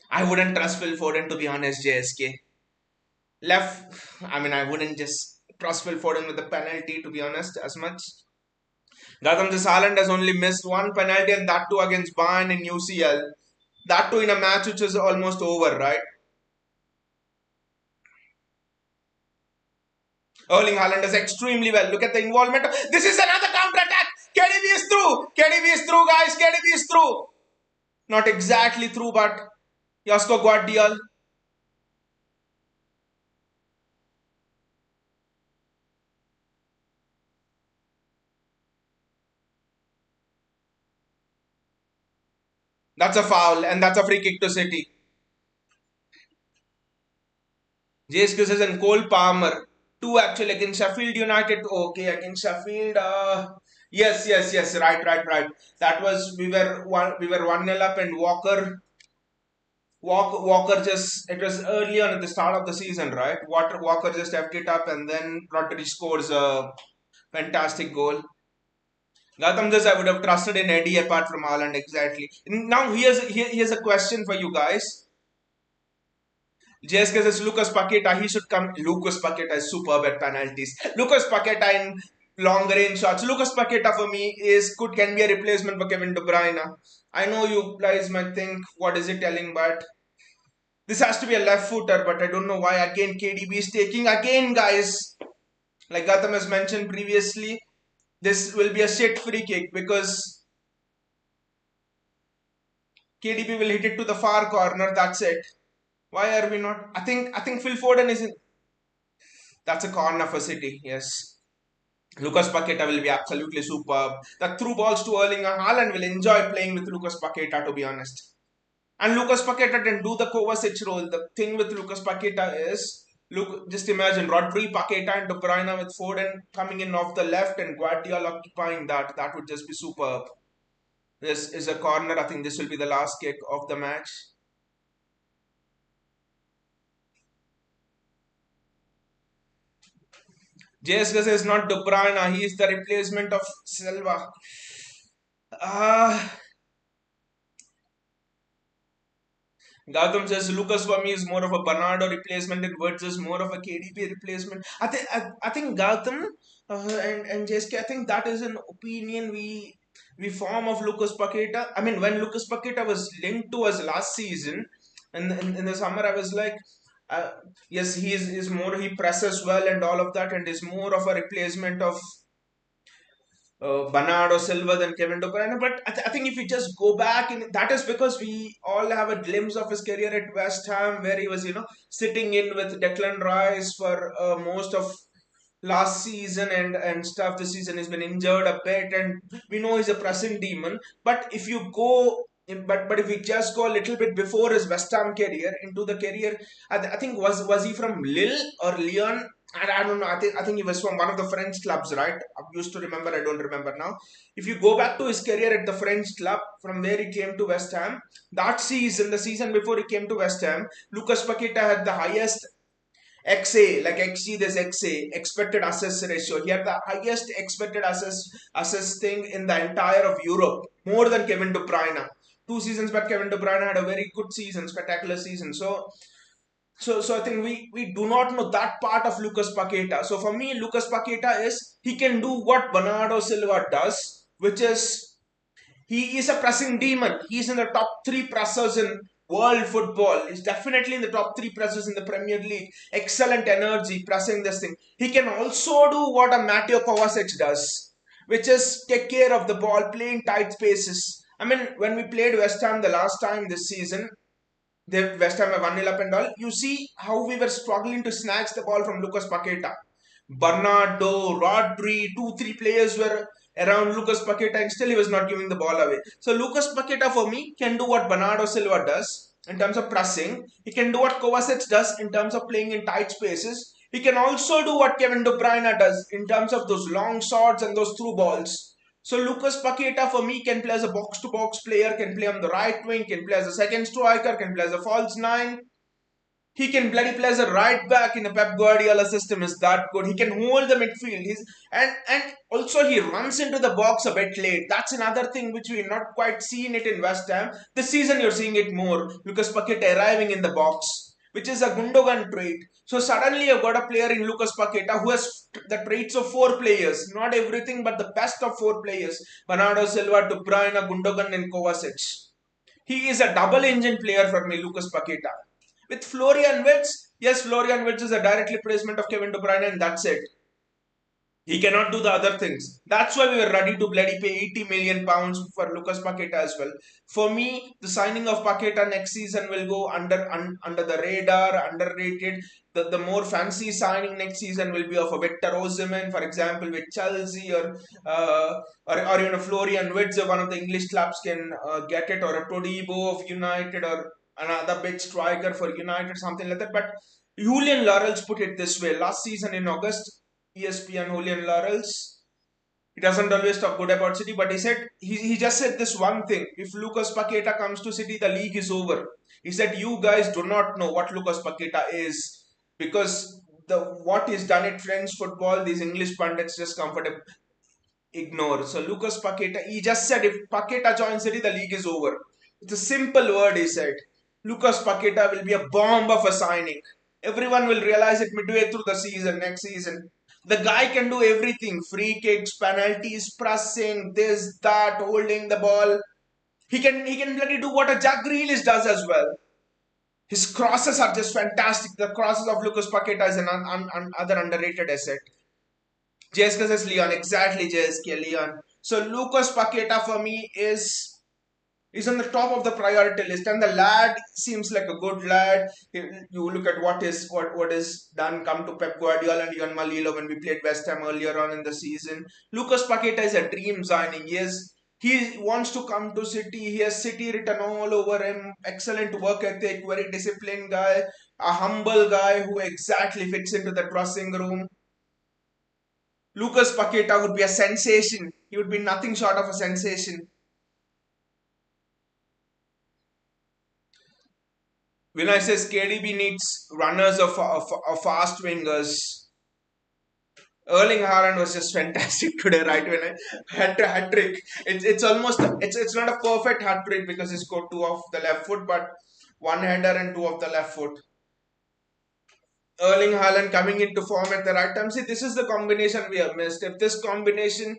Speaker 1: I wouldn't trust Phil Foden, to be honest, JSK. I wouldn't just trust Phil Foden with the penalty, to be honest, as much. Gautam Haaland has only missed one penalty, and that too against Bayern in UCL. That too in a match which is almost over, right? Erling Haaland does extremely well. Look at the involvement. This is another counter attack. KDB is through. KDB is through, guys. KDB is through. Not exactly through, but Josko Guardiol. That's a foul, and that's a free kick to City. Jace Kisses and Cole Palmer. Two actually against Sheffield United. Okay, against Sheffield. Yes. Right. That was we were 1-0 up, and Walker just, it was early on at the start of the season, right? Walker just effed it up, and then Rodri scores a fantastic goal. Gautam, this I would have trusted in Eddie apart from Haaland, exactly. Now here's a question for you guys. JSK says Lucas Paqueta, he should come. Lucas Paqueta is superb at penalties. Lucas Paqueta in long range shots. Lucas Paqueta for me is can be a replacement for Kevin De Bruyne. I know you guys might think what is it telling, but this has to be a left footer, but I don't know why again KDB is taking again, guys. Like Gautam has mentioned previously, this will be a shit free kick because KDB will hit it to the far corner. That's it. Why are we not? I think Phil Foden is in. That's a corner for City. Yes. Lucas Paqueta will be absolutely superb. The through balls to Erling Haaland will enjoy playing with Lucas Paqueta, to be honest. And Lucas Paqueta didn't do the Kovacic role. The thing with Lucas Paqueta is, look, just imagine Rodri, Paqueta, and De Bruyne with Foden coming in off the left and Guardiola occupying that. That would just be superb. This is a corner. I think this will be the last kick of the match. JS is not De Bruyne. He is the replacement of Silva. Ah. Gautam says Lucas for me is more of a Bernardo replacement and Wirtz is more of a KDP replacement. I think Gautam and JSK, I think that is an opinion we form of Lucas Paqueta. I mean, when Lucas Paqueta was linked to us last season, in the summer, I was like, uh, yes, is more, he presses well and all of that, and is more of a replacement of Bernardo Silva than Kevin De Bruyne. But I think if you just go back, that is because we all have a glimpse of his career at West Ham, where he was, sitting in with Declan Rice for most of last season and stuff. This season he's been injured a bit, and we know he's a pressing demon. But if you go, but if we just go a little bit before his West Ham career into the career, I think was he from Lille or Lyon? I don't know. I think he was from one of the French clubs, right? I used to remember. I don't remember now. If you go back to his career at the French club, from where he came to West Ham, that season, the season before he came to West Ham, Lucas Paqueta had the highest XA, like XG, this XA, expected assist ratio. He had the highest expected assist thing in the entire of Europe, more than Kevin De Bruyne. 2 seasons back, Kevin De Bruyne had a very good season, spectacular season. So I think we do not know that part of Lucas Paqueta. So for me, Lucas Paqueta is, he can do what Bernardo Silva does, which is, he is a pressing demon. He's in the top three pressers in world football. He's definitely in the top three pressers in the Premier League. Excellent energy pressing this thing. He can also do what a Mateo Kovacic does, which is take care of the ball, playing tight spaces. I mean, when we played West Ham the last time this season, the West Ham 1-0 up and all. You see how we were struggling to snatch the ball from Lucas Paqueta. Bernardo, Rodri, 2-3 players were around Lucas Paqueta, and still he was not giving the ball away. So Lucas Paqueta for me can do what Bernardo Silva does in terms of pressing. He can do what Kovacic does in terms of playing in tight spaces. He can also do what Kevin De Bruyne does in terms of those long shots and those through balls. So Lucas Paqueta for me can play as a box-to-box player, can play on the right wing, can play as a second striker, can play as a false nine. He can bloody play as a right back in a Pep Guardiola system, is that good. He can hold the midfield. And also he runs into the box a bit late. That's another thing which we're not quite seeing it in West Ham. This season you're seeing it more. Lucas Paqueta arriving in the box, which is a Gundogan trait. So suddenly you've got a player in Lucas Paqueta who has the traits of four players. Not everything, but the best of four players. Bernardo Silva, De Bruyne, Gundogan and Kovacic. He is a double engine player for me, Lucas Paqueta. With Florian Wirtz, yes, Florian Wirtz is a direct replacement of Kevin De Bruyne, and that's it. He cannot do the other things. That's why we were ready to bloody pay 80 million pounds for Lucas Paqueta as well. For me, the signing of Paqueta next season will go under the radar, underrated. The more fancy signing next season will be of a Victor Osimhen, for example, with Chelsea, or even a Florian Wirtz, one of the English clubs can get it, or a Todibo of United, or another big striker for United, something like that. But Julian Laurels put it this way last season in August. ESPN Julian Laurels. He doesn't always talk good about City, but he just said this one thing. If Lucas Paqueta comes to City, the league is over. He said, "You guys do not know what Lucas Paqueta is because the what he's done at French football, these English pundits just comfortable ignore." So Lucas Paqueta, he just said, if Paqueta joins City, the league is over. It's a simple word he said. Lucas Paqueta will be a bomb of a signing. Everyone will realize it midway through the season, next season. The guy can do everything: free kicks, penalties, pressing, this, that, holding the ball. He can bloody do what a Jack Grealish does as well. His crosses are just fantastic. The crosses of Lucas Paqueta is other underrated asset. JSK says Leon, exactly JSK Leon. So Lucas Paqueta for me is on the top of the priority list, and the lad seems like a good lad. You look at what is done come to Pep Guardiola and Ian Malilo when we played West Ham earlier on in the season. Lucas Paqueta is a dream signing. He wants to come to City. He has City written all over him. Excellent work ethic, very disciplined guy, a humble guy who exactly fits into the dressing room. Lucas Paqueta would be a sensation. He would be nothing short of a sensation. When I says KDB needs runners of fast wingers, Erling Haaland was just fantastic today, right? When I hat trick, it's almost it's not a perfect hat trick because he scored two off the left foot, but one header and two off the left foot. Erling Haaland coming into form at the right time. See, this is the combination we have missed. If this combination,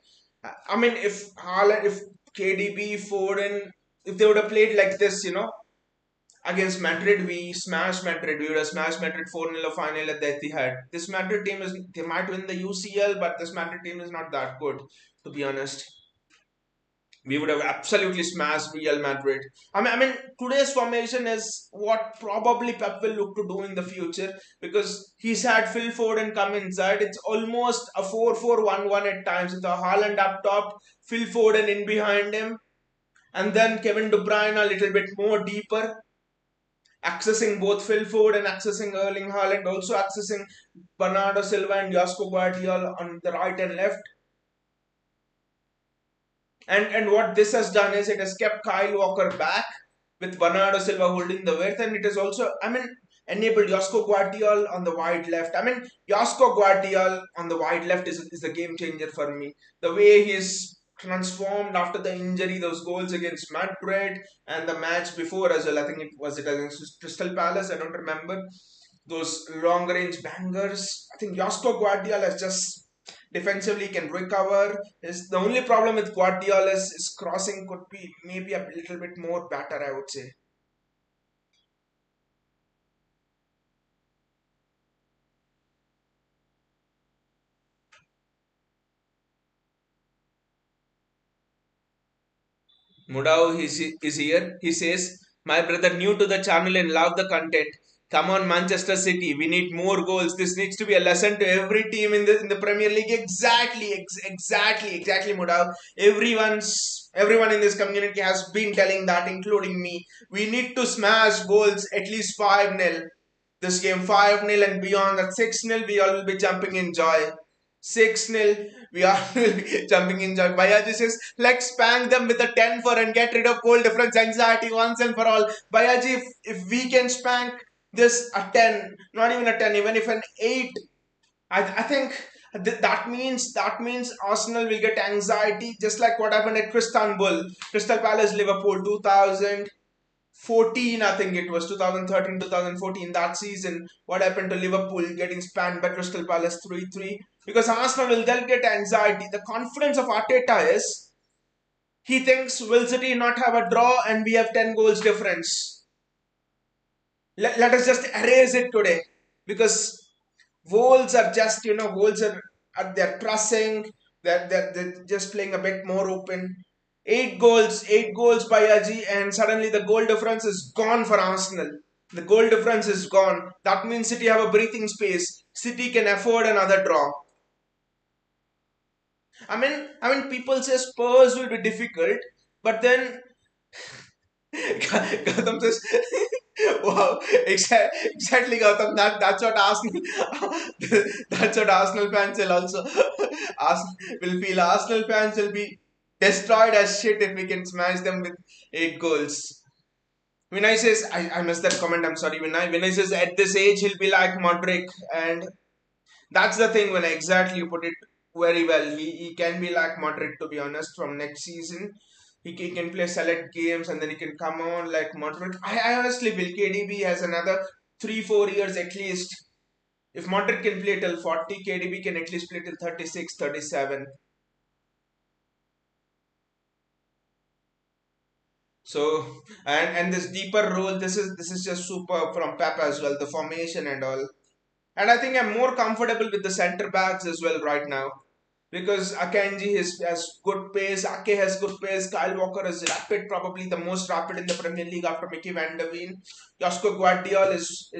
Speaker 1: I mean, if Haaland, if KDB, Foden, if they would have played like this, against Madrid, we smashed Madrid. We would have smashed Madrid 4-0 final at the Etihad. This Madrid team they might win the UCL, but this Madrid team is not that good, to be honest. We would have absolutely smashed Real Madrid. I mean, today's formation is what probably Pep will look to do in the future because he's had Phil Foden come inside. It's almost a 4-4-1-1 at times with a Haaland up top, Phil Foden in behind him, and then Kevin De Bruyne a little bit more deeper, accessing both Phil Foden and accessing Erling Haaland, also accessing Bernardo Silva and Josko Guardiola on the right and left. And what this has done is it has kept Kyle Walker back with Bernardo Silva holding the width, and it has also, enabled Josko Guardiola on the wide left. Josko Guardiola on the wide left is a game changer for me. The way he's transformed after the injury, those goals against Madrid and the match before as well. I think it against Crystal Palace. I don't remember those long range bangers. I think Josko Guardiola has just defensively can recover. Is the only problem with Guardiola is crossing could be maybe a little bit more better, I would say. Mudao is here. He says, "My brother new to the channel and love the content. Come on, Manchester City. We need more goals. This needs to be a lesson to every team in the Premier League." Exactly, exactly, Mudao. Everyone in this community has been telling that, including me. We need to smash goals at least 5-0. This game 5-0 and beyond that 6-0, we all will be jumping in joy. 6-0, we are jumping in joy. Bayaji says, let's spank them with a 10 for and get rid of goal difference anxiety once and for all. Bayaji, if we can spank this a 10, not even a 10, even if an 8, I think that means Arsenal will get anxiety just like what happened at Crystal Palace, Liverpool 2014, I think it was 2013, 2014, that season. What happened to Liverpool getting spanned by Crystal Palace 3-3? Because Arsenal they'll get anxiety. The confidence of Arteta is he thinks will City not have a draw and we have 10 goals difference. Let us just erase it today because Wolves are just, Wolves they're pressing, they're just playing a bit more open. Eight goals by Aji, and suddenly the goal difference is gone for Arsenal. The goal difference is gone. That means City have a breathing space. City can afford another draw. People say Spurs will be difficult, but then Gautam says Wow, exactly, Gautam. That's what Arsenal. That's what Arsenal fans will also. Arsenal will feel. Arsenal fans will be destroyed as shit if we can smash them with 8 goals. Vinay says, I missed that comment. I'm sorry, Vinay says at this age he'll be like Modric, and that's the thing. When exactly you put it very well, he can be like Modric, to be honest. From next season, he can play select games and then he can come on like Modric. I honestly feel KDB has another 3 4 years at least. If Modric can play till 40, KDB can at least play till 36, 37. So and this deeper role, this is just super from Pep as well, the formation and all. And I think I'm more comfortable with the centre backs as well right now. Because Akanji has good pace, Ake has good pace, Kyle Walker is rapid, probably the most rapid in the Premier League after Mickey Van der Veen. Josko Guardiola is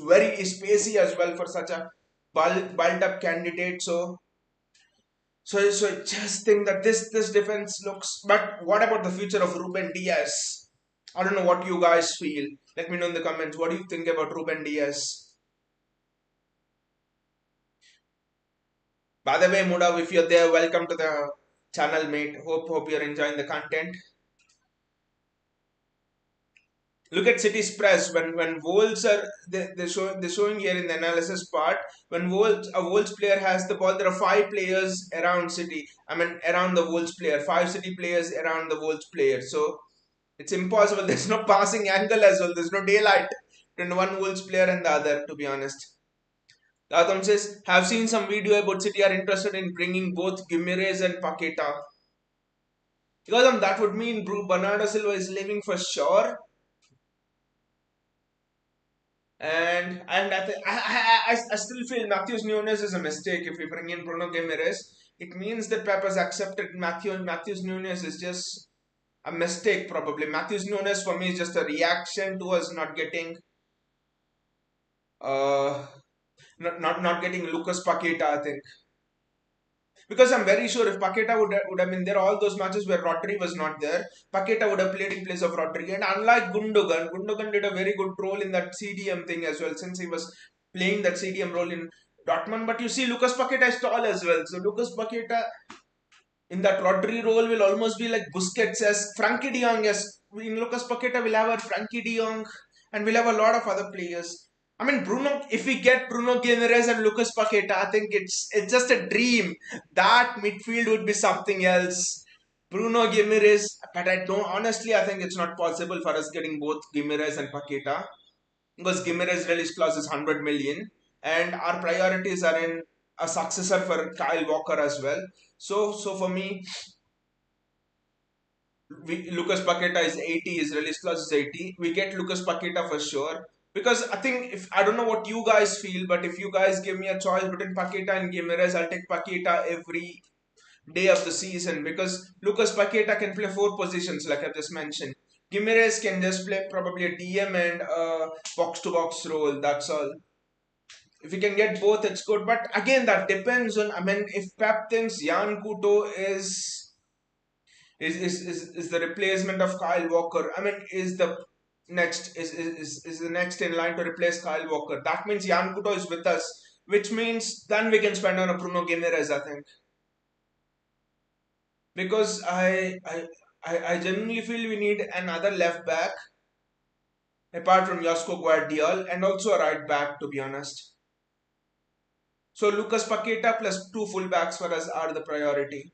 Speaker 1: very spacey as well for such a bulked up candidate. So I just think that this defense looks. But what about the future of Ruben Diaz? I don't know what you guys feel. Let me know in the comments. What do you think about Ruben Diaz? By the way, Mudav, if you're there, welcome to the channel, mate. Hope you're enjoying the content. Look at City's press when Wolves are they're showing here in the analysis part. When Wolves player has the ball, there are 5 players around City. I mean around the Wolves player, 5 City players around the Wolves player. So it's impossible. There's no passing angle as well. There's no daylight between one Wolves player and the other. To be honest. Gautam says, have seen some video about City are interested in bringing both Gimenez and Paqueta. Because that would mean Bernardo Silva is leaving for sure. And I still feel Matthews Nunes is a mistake if we bring in Bruno Gimenez. It means that Pep has accepted Matthews Nunes is just a mistake probably. Matthews Nunes for me is just a reaction to us not getting uh not getting Lucas Paqueta, I think. Because I'm very sure if Paqueta would have been there, all those matches where Rodri was not there, Paqueta would have played in place of Rodri. And unlike Gundogan did a very good role in that CDM thing as well, since he was playing that CDM role in Dortmund. But you see, Lucas Paqueta is tall as well. So Lucas Paqueta in that Rodri role will almost be like Busquets as Frankie de Jong as in Lucas Paqueta will have a Frankie de Jong and we'll have a lot of other players. I mean Bruno, if we get Bruno Guimaraes and Lucas Paqueta, I think it's just a dream. That midfield would be something else. Bruno Guimaraes, but I don't honestly I think it's not possible for us getting both Guimaraes and Paqueta because Gimenez release clause is 100 million and our priorities are in a successor for Kyle Walker as well. So for me, Lucas Paqueta is 80, his release clause is 80. We get Lucas Paqueta for sure. Because I think if I don't know what you guys feel, but if you guys give me a choice between Paqueta and Gimenez, I'll take Paqueta every day of the season because Lucas Paqueta can play 4 positions like I just mentioned. Gimenez can just play probably a DM and a box to box role. That's all. If we can get both, it's good. But again, that depends on. I mean, if Pep thinks Jan Kuto is the replacement of Kyle Walker. I mean, is the next in line to replace Kyle Walker. That means Jan Kuto is with us, which means then we can spend on a Bruno Guimaraes, I think, because I genuinely feel we need another left back apart from Josko Guardiola and also a right back, to be honest. So Lucas Paqueta plus 2 fullbacks for us are the priority.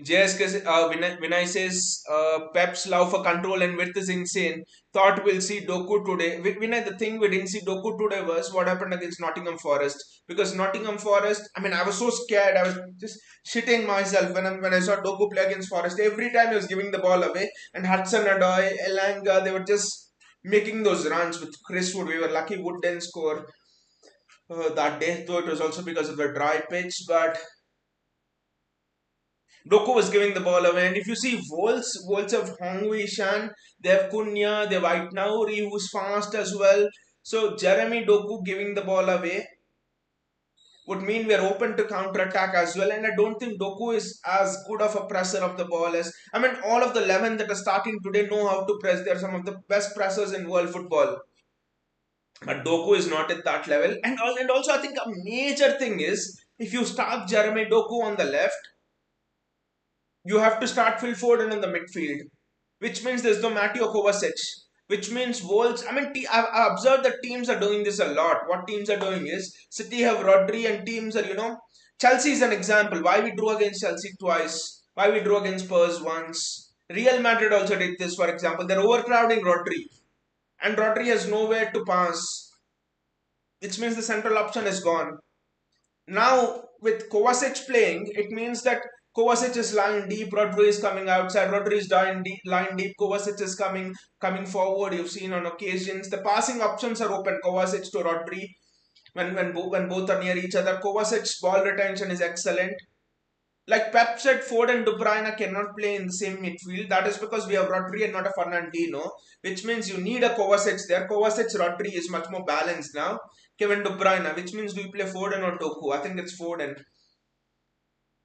Speaker 1: JSK Vinay says Pep's love for control and width is insane. Thought we'll see Doku today. Vinay, the thing we didn't see Doku today was what happened against Nottingham Forest. Because Nottingham Forest, I mean, I was so scared. I was just shitting myself when I saw Doku play against Forest. Every time he was giving the ball away, and Hudson Odoi, Elanga, they were just making those runs with Chris Wood. We were lucky Wood didn't score that day, though it was also because of the dry pitch. But Doko was giving the ball away. And if you see Wolves have Hongwei Shan, they have Kunya, they have Aitnauri who's fast as well. So Jeremy Doku giving the ball away. would mean we are open to counter attack as well. And I don't think Doku is as good of a presser of the ball as, I mean, all of the 11 that are starting today know how to press. They're some of the best pressers in world football. But Doku is not at that level. And also, I think a major thing is if you start Jeremy Doku on the left, you have to start Phil Foden in the midfield, which means there's no Mateo Kovacic, which means Wolves. I mean, I've observed that teams are doing this a lot. What teams are doing is City have Rodri, and teams are, Chelsea is an example. Why we drew against Chelsea twice, why we drew against Spurs once. Real Madrid also did this, for example. They're overcrowding Rodri, and Rodri has nowhere to pass, which means the central option is gone. Now, with Kovacic playing, it means that Kovacic is lying deep, Rodri is coming outside, Rodri is lying deep, Kovacic is coming forward. You've seen on occasions the passing options are open. Kovacic to Rodri when both are near each other. Kovacic's ball retention is excellent. Like Pep said, Ford and De Bruyne cannot play in the same midfield. That is because we have Rodri and not a Fernandinho, which means you need a Kovacic there. Kovacic Rodri is much more balanced now. Kevin De Bruyne, which means do you play Foden or Doku? I think it's Foden.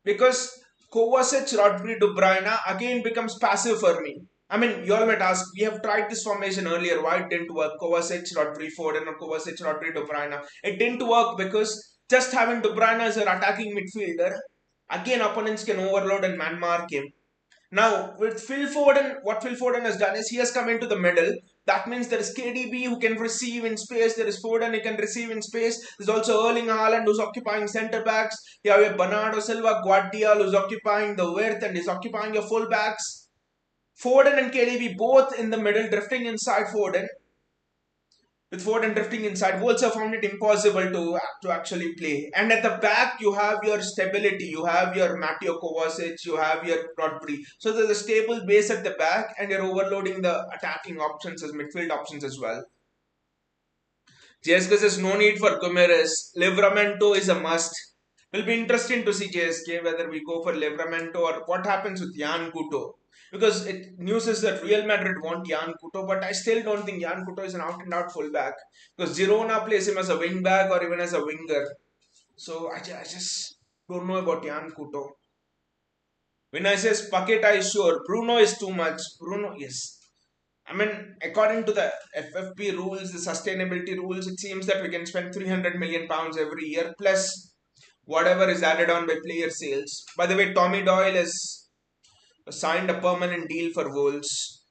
Speaker 1: Because Kovacic, Rodri, De Bruyne again becomes passive for me. I mean, you all might ask, we have tried this formation earlier. Why it didn't work? Kovacic, Rodri, Foden, or Kovacic, Rodri, De Bruyne. It didn't work because just having De Bruyne as an attacking midfielder, again opponents can overload and man mark him. Now, with Phil Foden, what Phil Foden has done is he has come into the middle. That means there is KDB who can receive in space. There is Foden who can receive in space. There's also Erling Haaland who's occupying centre backs. You have your Bernardo Silva, Guardiola who's occupying the width and is occupying your full backs. Foden and KDB both in the middle, drifting inside Foden. With Foden drifting inside, Wolves have found it impossible to actually play. And at the back, you have your stability. You have your Mateo Kovacic, you have your Rodri. So there's a stable base at the back, and you're overloading the attacking options as midfield options as well. JSK says no need for Gomes. Livramento is a must. Will be interesting to see JSK whether we go for Livramento or what happens with Jan Couto. Because news is that Real Madrid want Jan Couto, but I still don't think Jan Couto is an out and out fullback. Because Girona plays him as a wing back or even as a winger. So I just don't know about Jan Couto. When I says Paqueta is sure, Bruno is too much. Bruno, yes. I mean, according to the FFP rules, the sustainability rules, it seems that we can spend 300 million pounds every year plus whatever is added on by player sales. By the way, Tommy Doyle has signed a permanent deal for Wolves.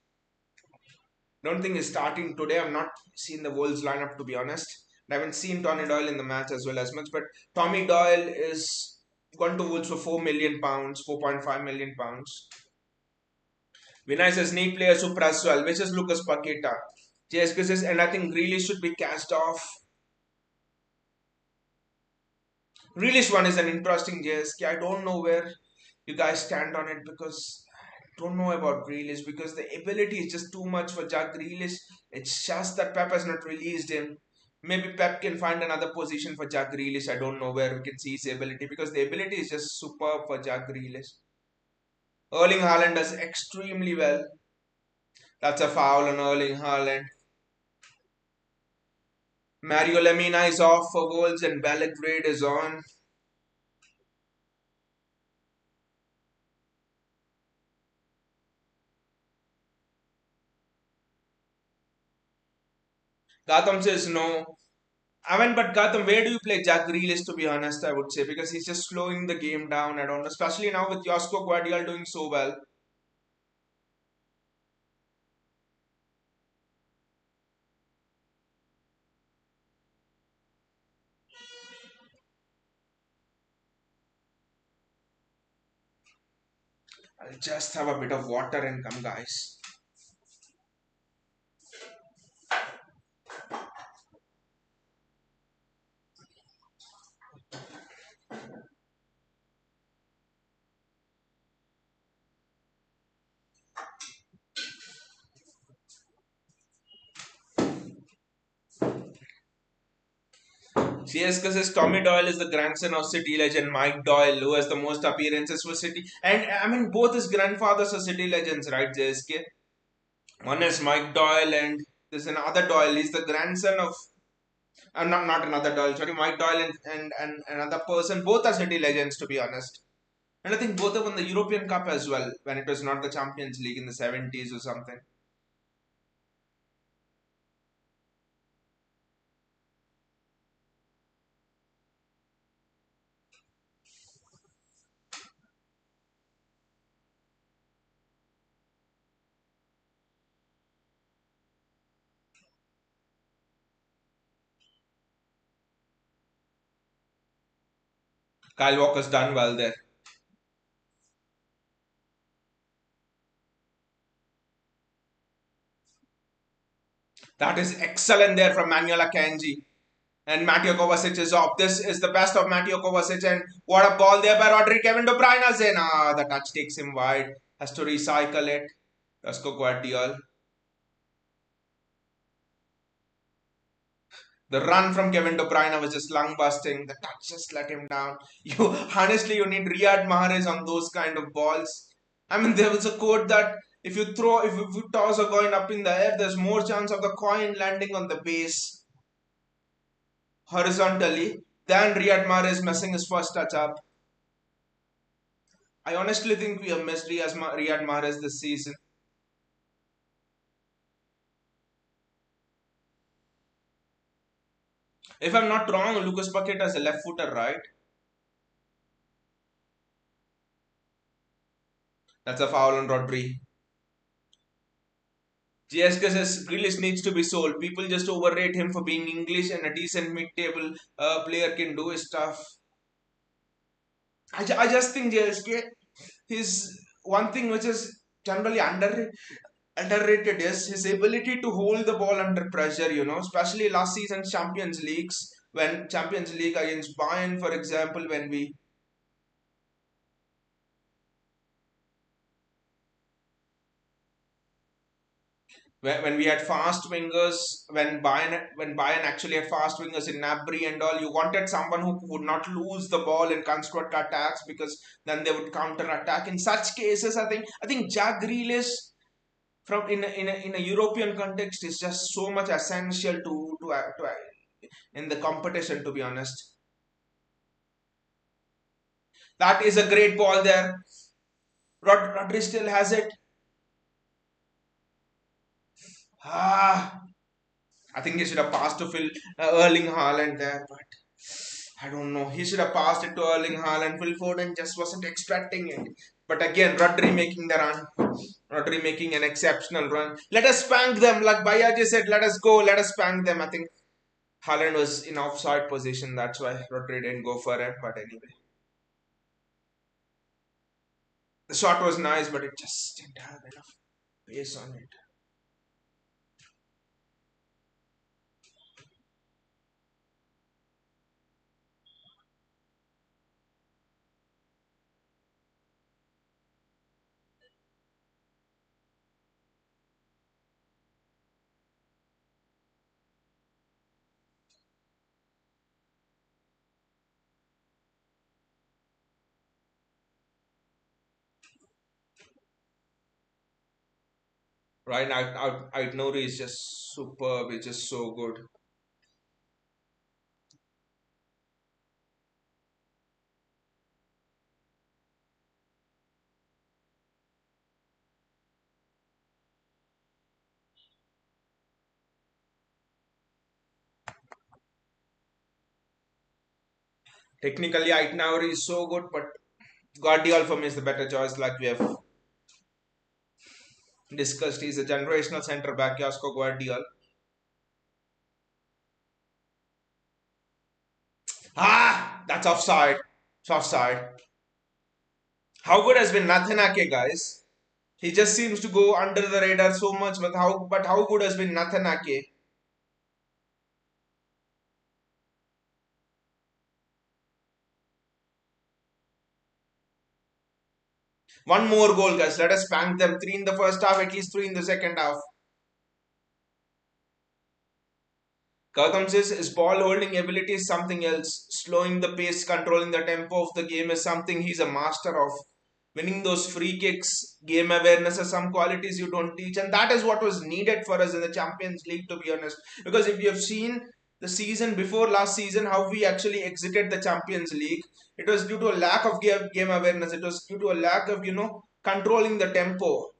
Speaker 1: Don't think he's starting today. I've not seen the Wolves lineup to be honest. I haven't seen Tommy Doyle in the match as well as much, but Tommy Doyle is gone to Wolves for 4 million pounds, 4.5 million pounds. Vinay says need players who press well, which is Lucas Paqueta. JSK says, and I think Grealish should be cast off. Grealish one is an interesting JSK. I don't know where you guys stand on it because I don't know about Grealish because the ability is just too much for Jack Grealish. It's just that Pep has not released him. Maybe Pep can find another position for Jack Grealish. I don't know where we can see his ability because the ability is just superb for Jack Grealish. Erling Haaland does extremely well. That's a foul on Erling Haaland. Mario Lemina is off for Wolves and Belgrade is on. Gotham says no. I mean, but Gotham, where do you play Jack Grealish to be honest, I would say, because he's just slowing the game down. I don't know, especially now with Josko Guardiola doing so well. I'll just have a bit of water and come, guys. CSK says Tommy Doyle is the grandson of City legend Mike Doyle, who has the most appearances for City. And I mean, both his grandfathers are City legends, right, JSK? One is Mike Doyle, and there's another Doyle. He's the grandson of. Not another Doyle, sorry, Mike Doyle and another person. Both are City legends, to be honest. And I think both have won the European Cup as well when it was not the Champions League in the 70s or something. Kyle Walker's done well there. That is excellent there from Manuel Akanji. And Mateo Kovacic is off. This is the best of Mateo Kovacic. And what a ball there by Rodri. Kevin De Bruyne is in. The touch takes him wide. Has to recycle it. Dusko Guardiola. The run from Kevin De Bruyne was just lung busting. The touch just let him down. You honestly, you need Riyad Mahrez on those kind of balls. I mean, there was a quote that if you toss a coin up in the air, there's more chance of the coin landing on the base horizontally than Riyad Mahrez messing his first touch up. I honestly think we have missed Riyad Mahrez this season. If I'm not wrong, Lucas Paqueta is a left footer, right? That's a foul on Rodri. GSK says Grealish needs to be sold. People just overrate him for being English and a decent mid-table player can do his stuff. I just think JSK, his one thing which is generally underrated is his ability to hold the ball under pressure, especially last season's Champions Leagues, when Champions League against Bayern, for example, when we had fast wingers, when Bayern actually had fast wingers in Nabry and all, you wanted someone who would not lose the ball in construct attacks because then they would counter attack. In such cases, I think Jack Grealish from in a European context is just so much essential to in the competition. To be honest, that is a great ball there. Rodri still has it. Ah, I think he should have passed to Phil Erling Haaland there, but I don't know. He should have passed it to Erling Haaland. Phil Foden just wasn't expecting it. But again, Rodri making the run. Rodri making an exceptional run. Let us spank them. Like Bayaji said, let us go. Let us spank them. I think Haaland was in offside position. That's why Rodri didn't go for it. But anyway, the shot was nice, but it just didn't have enough pace on it. Right now, Nori is just superb. It's just so good. Technically, Aitnauri is so good, but Guardiola for me is the better choice. Like we have discussed, he's a generational centre back. Yasko Guardiola. That's offside. It's offside. How good has been Nathan Ake, guys? He just seems to go under the radar so much, but how good has been Nathan Ake? One more goal, guys. Let us spank them. Three in the first half, at least three in the second half. Gautam says his ball holding ability is something else. Slowing the pace, controlling the tempo of the game is something he's a master of. Winning those free kicks, game awareness are some qualities you don't teach, and that is what was needed for us in the Champions League, to be honest. Because if you have seen the season before last season, how we actually exited the Champions League. It was due to a lack of game awareness. It was due to a lack of, controlling the tempo.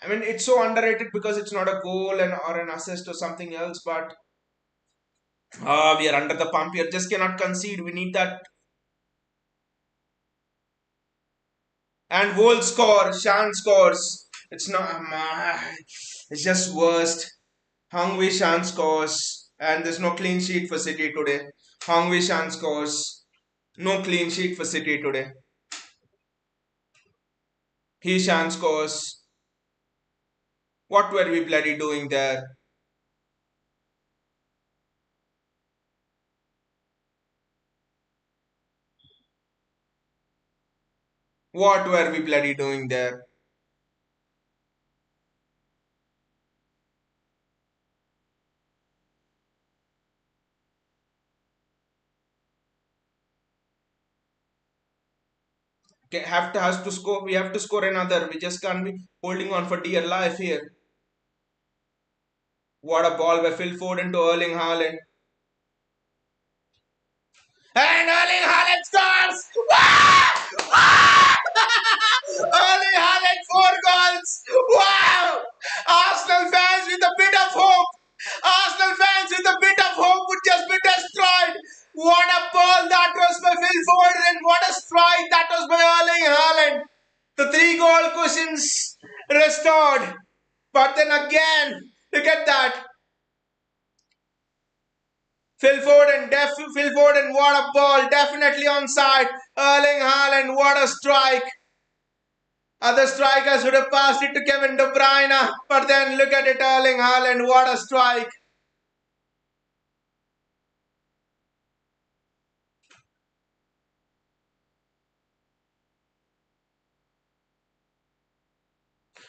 Speaker 1: I mean, it's so underrated because it's not a goal and or an assist or something else, but we are under the pump here. Just cannot concede. We need that. And Wolves score. Shan scores. It's not. It's just worst. Hongwei Shan scores. And there's no clean sheet for City today. Hongwei Shan scores. No clean sheet for City today. He Shan scores. What were we bloody doing there? What were we bloody doing there? Has to score. We have to score another. We just can't be holding on for dear life here. What a ball by Phil Foden to Erling Haaland. And Erling Haaland scores! Erling Haaland 4 goals! Wow! Arsenal fans with a bit of hope. Arsenal fans with a bit of hope would just be destroyed. What a ball that was by Phil Foden and what a strike that was by Erling Haaland. The 3 goal cushions restored. But then again, look at that. Phil Foden, what a ball, definitely onside. Erling Haaland, what a strike. Other strikers would have passed it to Kevin De Bruyne, but then look at it, Erling Haaland, what a strike.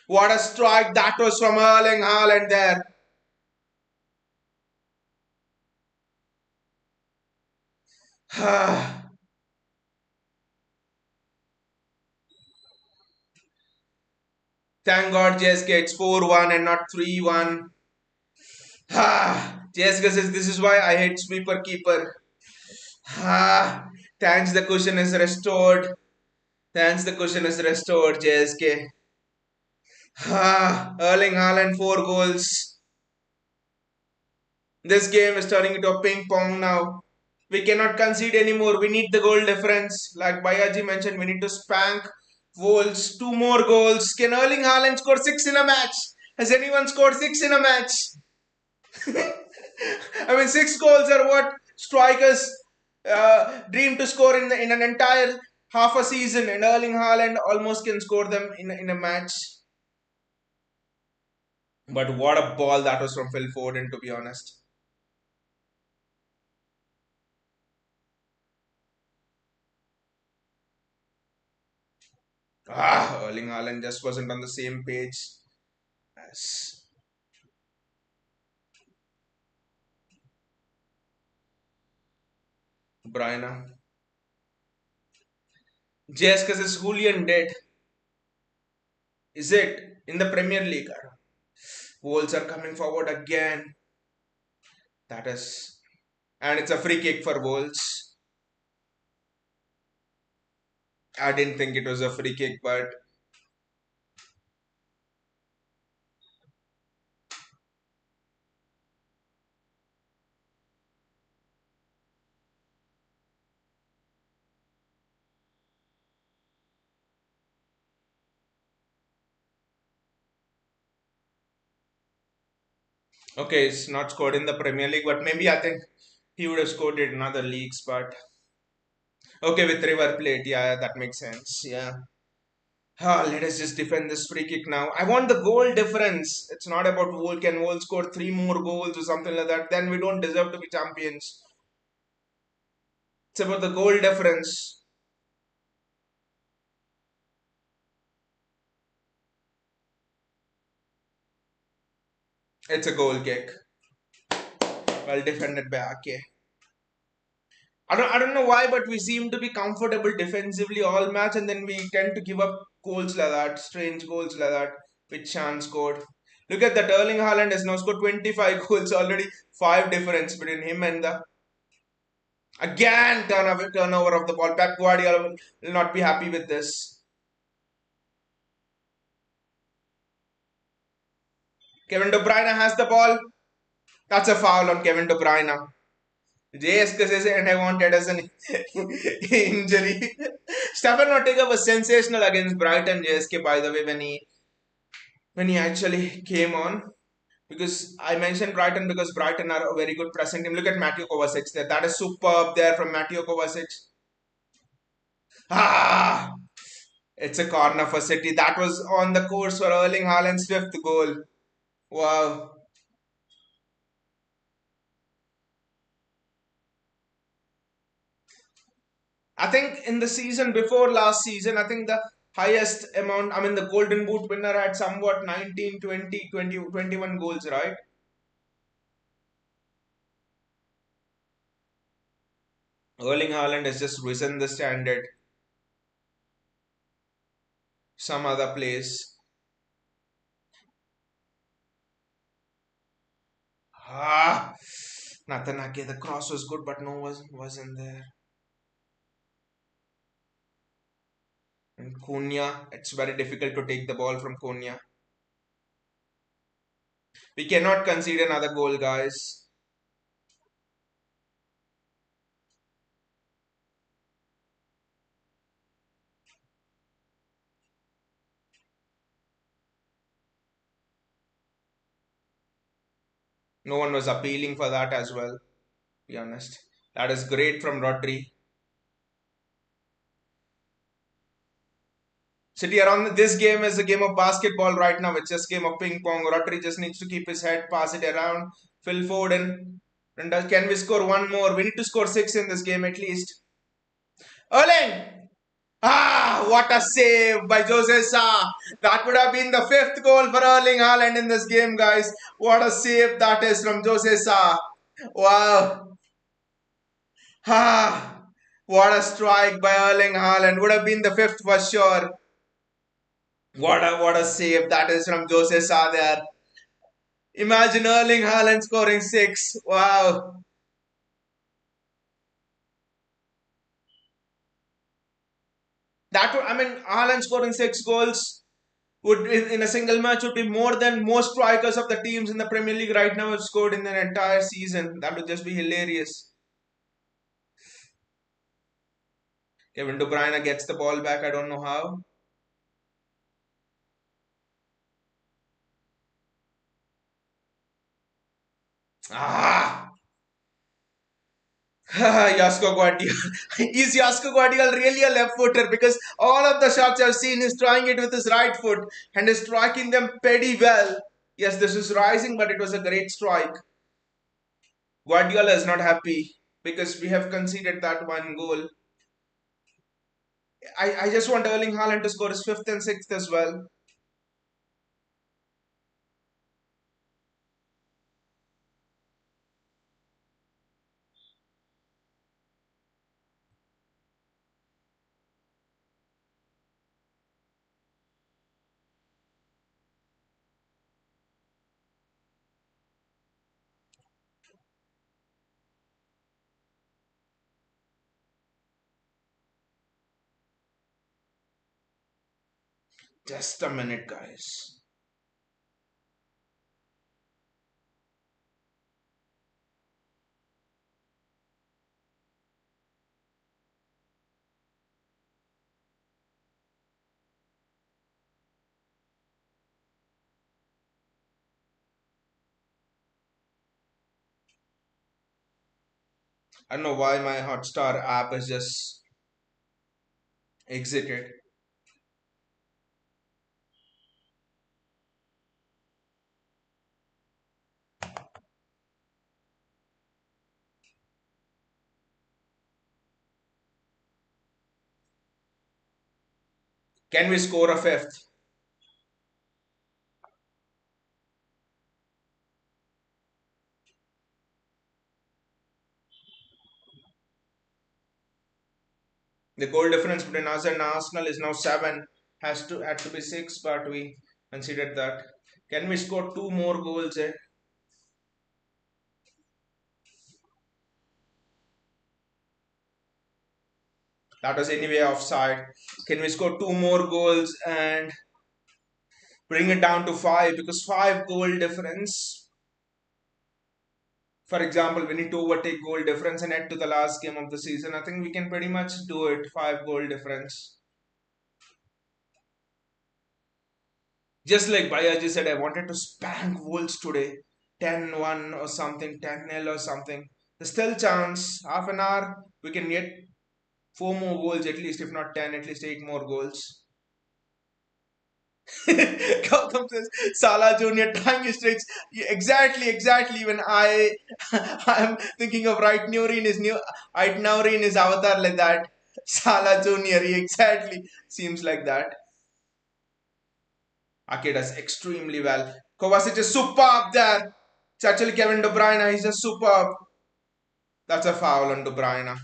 Speaker 1: What a strike that was from Erling Haaland there. Thank God JSK, it's 4-1 and not 3-1. JSK says this is why I hate sweeper keeper. Thanks, the cushion is restored. Thanks, the cushion is restored, JSK. Erling Haaland 4 goals. This game is turning into a ping pong now. We cannot concede anymore. We need the goal difference. Like Bayaji mentioned, we need to spank Wolves. 2 more goals. Can Erling Haaland score 6 in a match? Has anyone scored 6 in a match? I mean, 6 goals are what strikers dream to score in an entire half a season, and Erling Haaland almost can score them in a match. But what a ball that was from Phil Foden, to be honest. Erling Haaland just wasn't on the same page as Bruyne. Just because is Julian dead? Is it in the Premier League? Wolves are coming forward again. That is, and it's a free kick for Wolves. I didn't think it was a free kick, but okay, it's not scored in the Premier League, but maybe I think he would have scored it in other leagues. But okay, with River Plate, yeah, that makes sense. Yeah. Let us just defend this free kick now. I want the goal difference. It's not about can Wolves score 3 more goals or something like that. Then we don't deserve to be champions. It's about the goal difference. It's a goal kick. Well defended by Ake. I don't know why, but we seem to be comfortable defensively all match, and then we tend to give up goals like that, strange goals like that, which Chan scored. Look at that. Erling Haaland has now scored 25 goals already. 5 difference between him and the again turnover of the ball. Pep Guardiola will not be happy with this. Kevin De Bruyne has the ball. That's a foul on Kevin De Bruyne. JSK says and I wanted as an injury. Stefan Ortega was sensational against Brighton JSK, by the way, when he actually came on. Because I mentioned Brighton because Brighton are a very good pressing team. Look at Mateo Kovacic there. That is superb there from Mateo Kovacic. Ah, it's a corner for City. That was on the course for Erling Haaland's fifth goal. Wow. I think in the season before last season, I think the highest amount, I mean, the Golden Boot winner had somewhat 19, 20, 20, 21 goals, right? Erling Haaland has just risen the standard some other place. Ah, Natanake, the cross was good, but no wasn't there. And Cunha, it's very difficult to take the ball from Cunha. We cannot concede another goal, guys. No one was appealing for that as well, to be honest. That is great from Rodri. City around this game is a game of basketball right now. It's just a game of ping pong. Rodri just needs to keep his head, pass it around. Phil Foden. And can we score one more? We need to score 6 in this game at least. Erling! Ah, what a save by Jose Sa. That would have been the fifth goal for Erling Haaland in this game, guys. What a save that is from Jose Sa. Wow. Ah, what a strike by Erling Haaland. Would have been the fifth for sure. What a save that is from Jose Sa there. Imagine Erling Haaland scoring 6. Wow. I mean, Haaland scoring 6 goals would in a single match would be more than most strikers of the teams in the Premier League right now have scored in their entire season. That would just be hilarious. Kevin De Bruyne gets the ball back. I don't know how. Ah, Yasko Guardiola. Is Yasko Guardiola really a left footer? Because all of the shots I've seen is trying it with his right foot and is striking them pretty well. Yes, this is rising, but it was a great strike. Guardiola is not happy because we have conceded that one goal. I just want Erling Haaland to score his fifth and sixth as well. Just a minute, guys. I don't know why my Hotstar app is just exited. Can we score a fifth? The goal difference between us and Arsenal is now 7. Had to be 6, but we considered that. Can we score two more goals? That was anyway offside. Can we score two more goals and bring it down to five? Because five goal difference. For example, we need to overtake goal difference and head to the last game of the season. I think we can pretty much do it. Five goal difference. Just like Bayaji said, I wanted to spank Wolves today. 10-1 or something, 10-0 or something. There's still chance. Half an hour, we can get four more goals at least, if not 10, at least eight more goals. Gautam says Salah Junior trying his tricks. Yeah, exactly, exactly. When I'm thinking of right Nuri in his new right Nauri in his avatar like that. Salah Junior, he exactly seems like that. Ake does extremely well. Kovacic is superb there. It's actually Kevin De Bruyne. He's just superb. That's a foul on De Bruyne.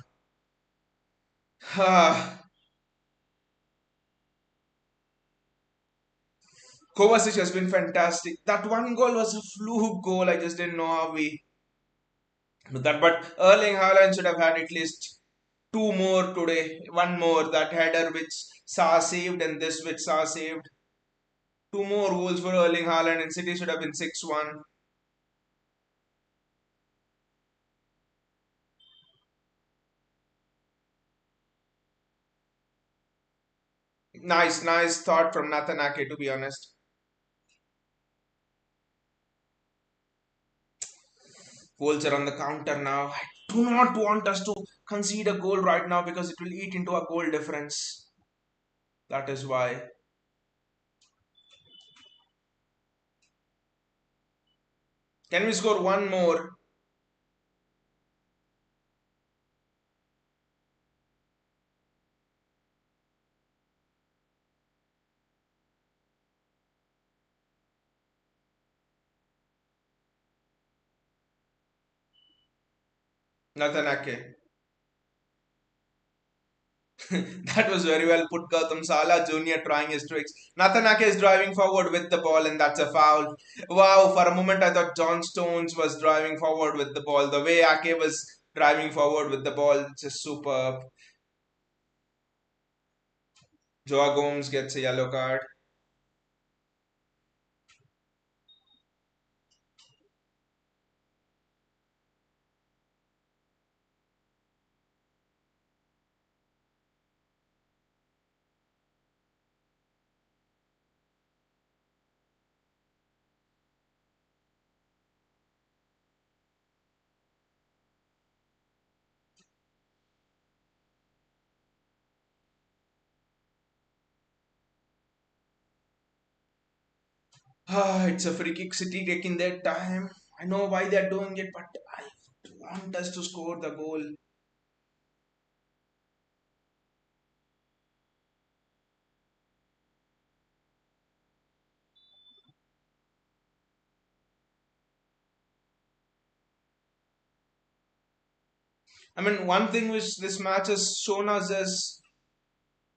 Speaker 1: Kovacic has been fantastic. That one goal was a fluke goal. I just didn't know how we do that. But Erling Haaland should have had at least two more today. One more. That header which Sa saved and this which Sa saved. Two more goals for Erling Haaland and City should have been 6-1. Nice, nice thought from Nathan Ake, to be honest. Goals are on the counter now. I do not want us to concede a goal right now because it will eat into our goal difference. That is why. Can we score one more? Nathan Ake. That was very well put, Gautam. Salah Jr. trying his tricks. Nathan Ake is driving forward with the ball, and that's a foul. Wow, for a moment I thought John Stones was driving forward with the ball. The way Ake was driving forward with the ball, just superb. Joao Gomes gets a yellow card. It's a free kick. City taking their time. I know why they're doing it, but I want us to score the goal. I mean, one thing which this match has shown us is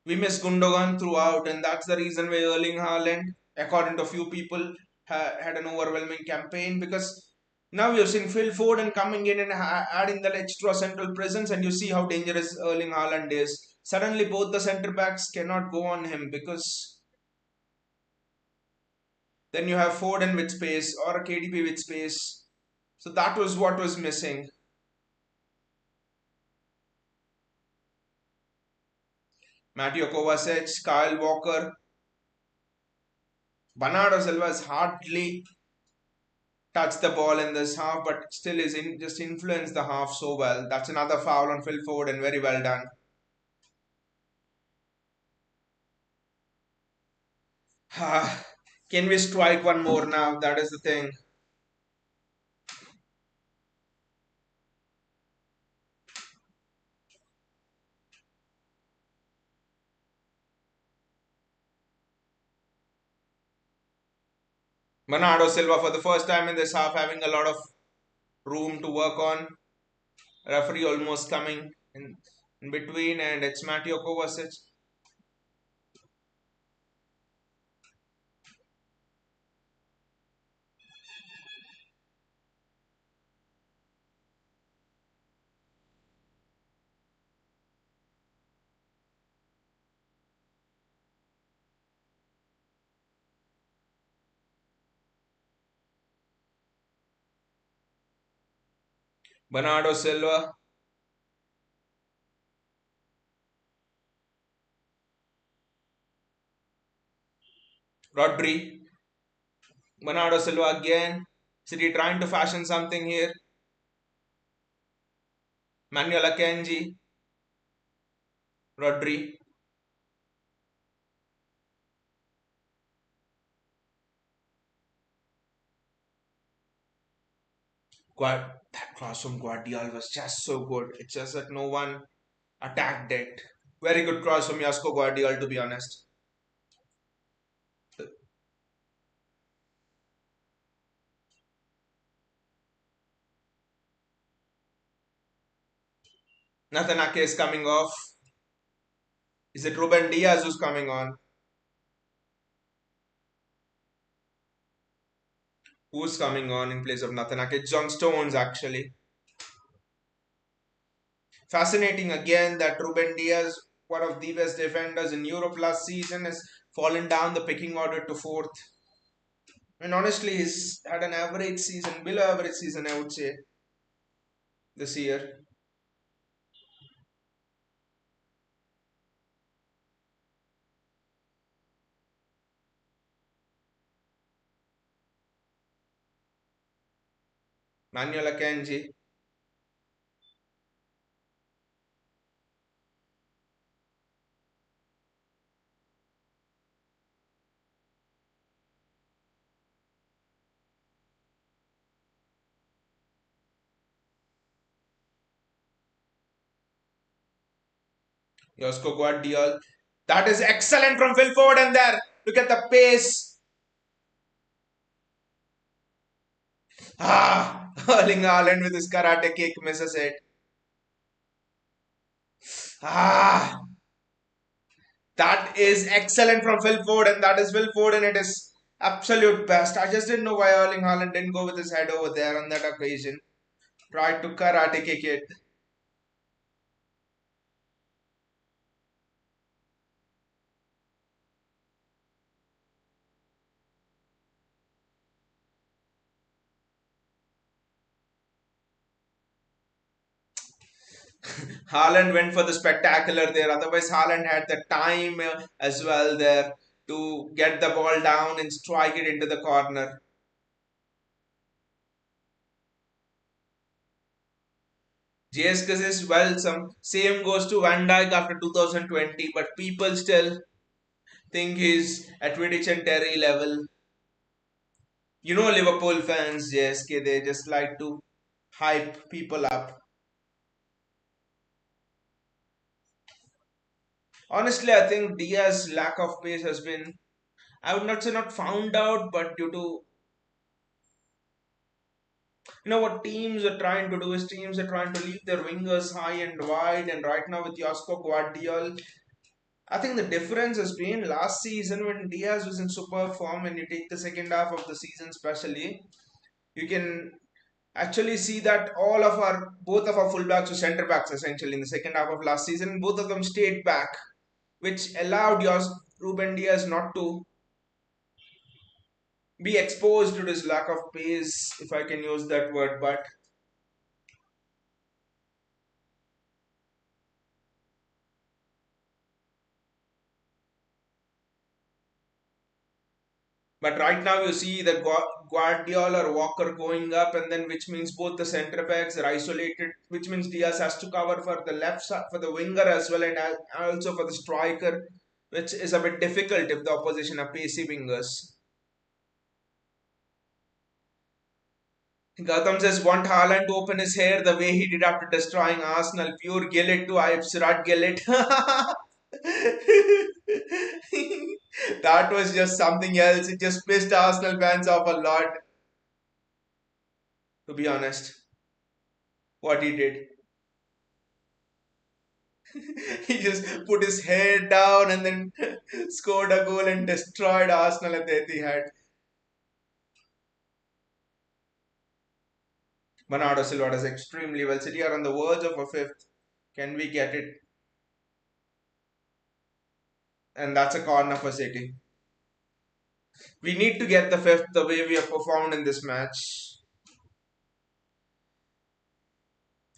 Speaker 1: we miss Gundogan throughout, and that's the reason why Erling Haaland, according to a few people, had an overwhelming campaign because now you're seeing Phil Foden coming in and adding that extra central presence, and you see how dangerous Erling Haaland is. Suddenly, both the centre backs cannot go on him because then you have Foden with space or a KDB with space. So that was what was missing. Mateo Kovacic, Kyle Walker, Bernardo Silva has hardly touched the ball in this half, but still is just influenced the half so well. That's another foul on Phil Foden. Very well done. Can we strike one more now? That is the thing. Bernardo Silva for the first time in this half having a lot of room to work on. Referee almost coming in between, and it's Mateo Kovacic. Bernardo Silva, Rodri, Bernardo Silva again. City trying to fashion something here. Manuel Akanji, Rodri. That cross from Guardiola was just so good. It's just that no one attacked it. Very good cross from Yasko Guardiola, to be honest. Nathan Ake is coming off. Is it Ruben Diaz who's coming on? Who's coming on in place of Nathan Ake? John Stones, actually. Fascinating again that Ruben Diaz, one of the best defenders in Europe last season, has fallen down the picking order to fourth. And honestly, he's had an average season, below average season, I would say, this year. Manuel Akanji. Josko Guardiola. That is excellent from Phil Foden there. Look at the pace. Erling Haaland with his karate kick misses it. Ah, that is excellent from Phil Foden. That is Phil Foden. It is absolute best. I just didn't know why Erling Haaland didn't go with his head over there on that occasion. Tried to karate kick it. Haaland went for the spectacular there. Otherwise, Haaland had the time as well there to get the ball down and strike it into the corner. JSK is well, some same goes to Van Dijk after 2020, but people still think he's at Vidic and Terry level. You know, Liverpool fans, JSK, they just like to hype people up. Honestly, I think Diaz's lack of pace has been, I would not say not found out, but due to, what teams are trying to do is teams are trying to leave their wingers high and wide, and right now with Josko Guardiola, I think the difference has been last season when Diaz was in super form. When you take the second half of the season, especially, you can actually see that both of our fullbacks were centre backs essentially in the second half of last season. Both of them stayed back, which allowed Ruben Diaz not to be exposed to this lack of pace, if I can use that word. But right now you see the Guardiola or Walker going up, and then which means both the centre backs are isolated, which means Diaz has to cover for the left side, for the winger as well, and also for the striker, which is a bit difficult if the opposition are pacey wingers. Gautam says, want Haaland to open his hair the way he did after destroying Arsenal. Pure Gillet to I Surat Gillet. That was just something else. It just pissed Arsenal fans off a lot, to be honest, what he did. He just put his head down and then scored a goal and destroyed Arsenal at the Etihad. Bernardo Silva does extremely well. City are on the verge of a fifth. Can we get it? And that's a corner for City. We need to get the fifth the way we have performed in this match.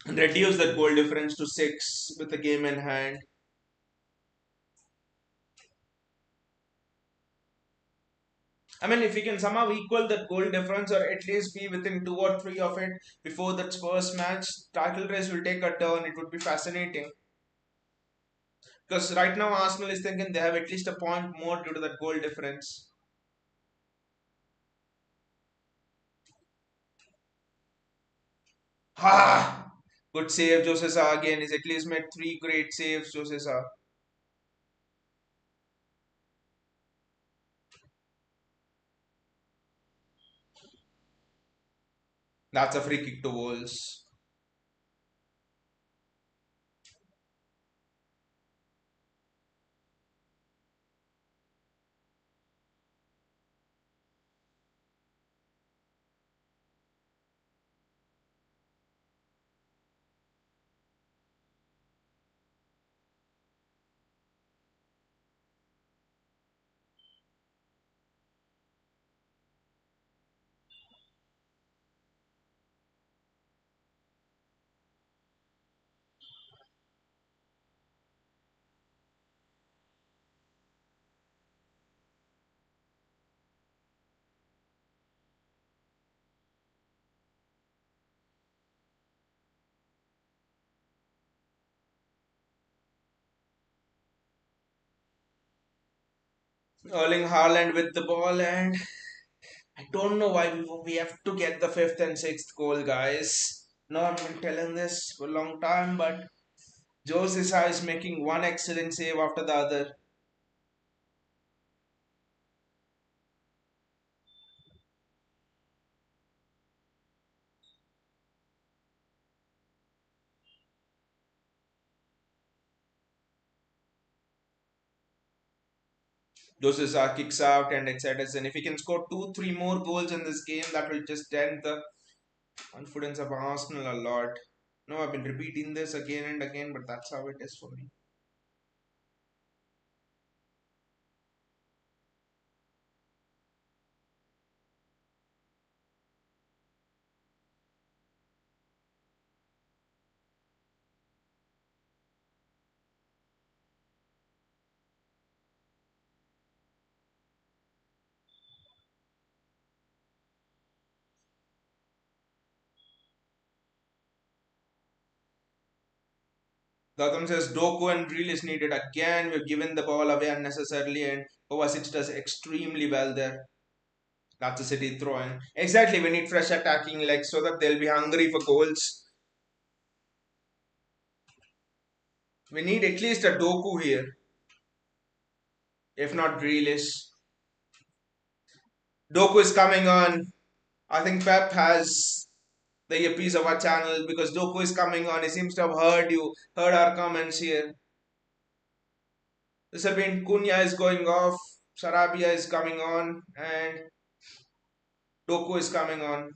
Speaker 1: and reduce that goal difference to 6 with the game in hand. I mean, if we can somehow equal that goal difference or at least be within 2 or 3 of it before that Spurs match, title race will take a turn. It would be fascinating. Because right now Arsenal is thinking they have at least a point more due to that goal difference. Ha! Good save, Jose Sa again. He's at least made 3 great saves, Jose Sa. That's a free kick to Wolves. Erling Haaland with the ball, and I don't know why we have to get the fifth and sixth goal, guys. No, I've been telling this for a long time, but Jose Sa is making one excellent save after the other. Jose Sa kicks out and etc. And if he can score 2, 3 more goals in this game, that will just dent the confidence of Arsenal a lot. No, I've been repeating this again and again, but that's how it is for me. Gautam says Doku and Drill is needed again. We've given the ball away unnecessarily, and Kovacic does extremely well there. That's a City throw in. Exactly, we need fresh attacking legs so that they'll be hungry for goals. We need at least a Doku here, if not Grealish. Doku is coming on. I think Pep has the earpiece of our channel because Doku is coming on. He seems to have heard you, heard our comments here. This has been Cunha is going off, Sarabia is coming on, and Doku is coming on.